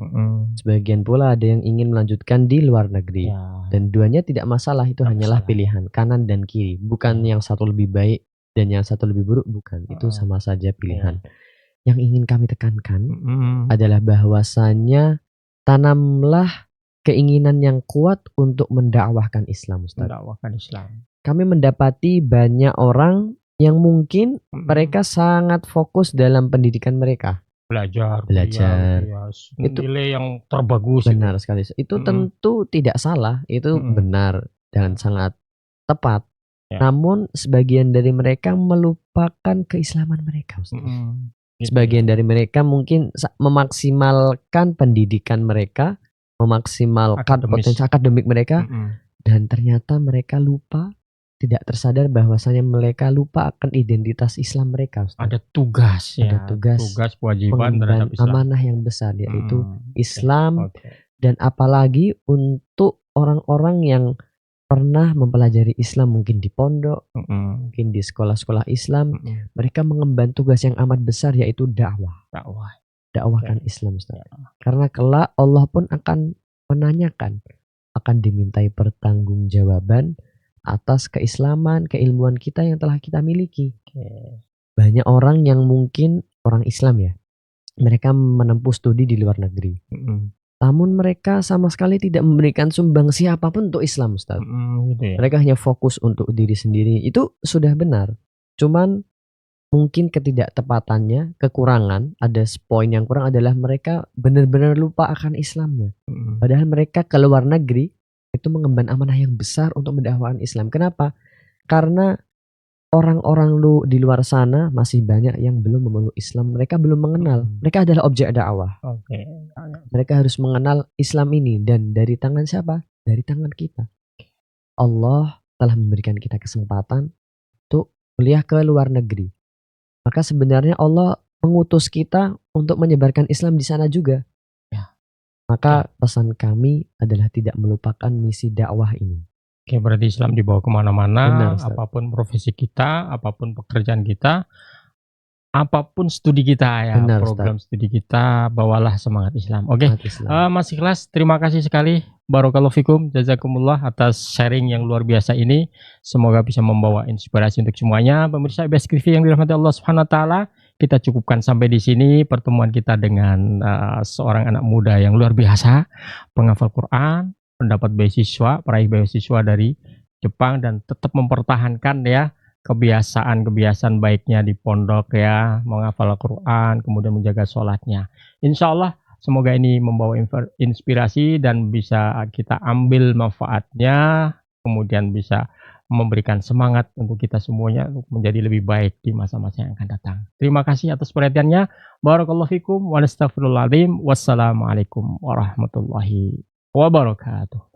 S2: Sebagian pula ada yang ingin melanjutkan di luar negeri. Dan duanya tidak masalah, itu hanyalah pilihan kanan dan kiri. Bukan yang satu lebih baik dan yang satu lebih buruk, bukan. Itu sama saja pilihan. Yang ingin kami tekankan adalah bahwasanya tanamlah keinginan yang kuat untuk mendakwahkan Islam, Ustaz.
S1: Mendakwahkan Islam.
S2: Kami mendapati banyak orang yang mungkin mereka sangat fokus dalam pendidikan mereka.
S1: Belajar.
S2: Itu
S1: nilai yang terbagus.
S2: Benar sekali. Itu tentu tidak salah, itu benar dan sangat tepat. Namun sebagian dari mereka melupakan keislaman mereka, Ustaz. Sebagian dari mereka mungkin memaksimalkan pendidikan mereka, memaksimalkan potensi akademik mereka, dan ternyata mereka lupa, tidak tersadar bahwasanya mereka lupa akan identitas Islam mereka, Ustaz.
S1: Ada tugas,
S2: tugas
S1: kewajiban terhadap Islam.
S2: Amanah yang besar, yaitu Islam. Dan apalagi untuk orang-orang yang pernah mempelajari Islam, mungkin di pondok, mungkin di sekolah-sekolah Islam, mereka mengemban tugas yang amat besar, yaitu dakwahkan Islam, Ustaz. Karena kelak Allah pun akan menanyakan, akan dimintai pertanggungjawaban atas keislaman, keilmuan kita yang telah kita miliki. Banyak orang yang mungkin orang Islam ya, mereka menempuh studi di luar negeri. Namun mereka sama sekali tidak memberikan sumbangsi apapun untuk Islam, Ustaz. Mereka hanya fokus untuk diri sendiri. Itu sudah benar. Cuman mungkin ketidaktepatannya, kekurangan, ada poin yang kurang adalah mereka benar-benar lupa akan Islamnya. Padahal mereka ke luar negeri itu mengemban amanah yang besar untuk mendakwahkan Islam. Kenapa? Karena orang-orang di luar sana masih banyak yang belum memeluk Islam. Mereka belum mengenal. Mereka adalah objek dakwah. Mereka harus mengenal Islam ini. Dan dari tangan siapa? Dari tangan kita. Allah telah memberikan kita kesempatan untuk kuliah ke luar negeri. Maka sebenarnya Allah mengutus kita untuk menyebarkan Islam di sana juga. Maka pesan kami adalah tidak melupakan misi dakwah ini.
S1: Oke, berarti Islam dibawa kemana-mana, apapun profesi kita, apapun pekerjaan kita, apapun studi kita ya, program studi kita, bawalah semangat Islam. Oke, Mas Ikhlas, terima kasih sekali. Barakallahu fikum, jazakumullah atas sharing yang luar biasa ini. Semoga bisa membawa inspirasi untuk semuanya. Pemirsa IBS TV yang dirahmati Allah Subhanahu wa taala, kita cukupkan sampai di sini pertemuan kita dengan seorang anak muda yang luar biasa, penghafal Quran, mendapat beasiswa, peraih beasiswa dari Jepang, dan tetap mempertahankan ya kebiasaan baiknya di pondok ya, menghafal Quran, kemudian menjaga sholatnya. Insya Allah semoga ini membawa inspirasi dan bisa kita ambil manfaatnya, kemudian bisa memberikan semangat untuk kita semuanya untuk menjadi lebih baik di masa-masa yang akan datang. Terima kasih atas perhatiannya. Barakallahu fikum wa nastaghfirullahaladzim. Wassalamualaikum warahmatullahi wabarakatuh.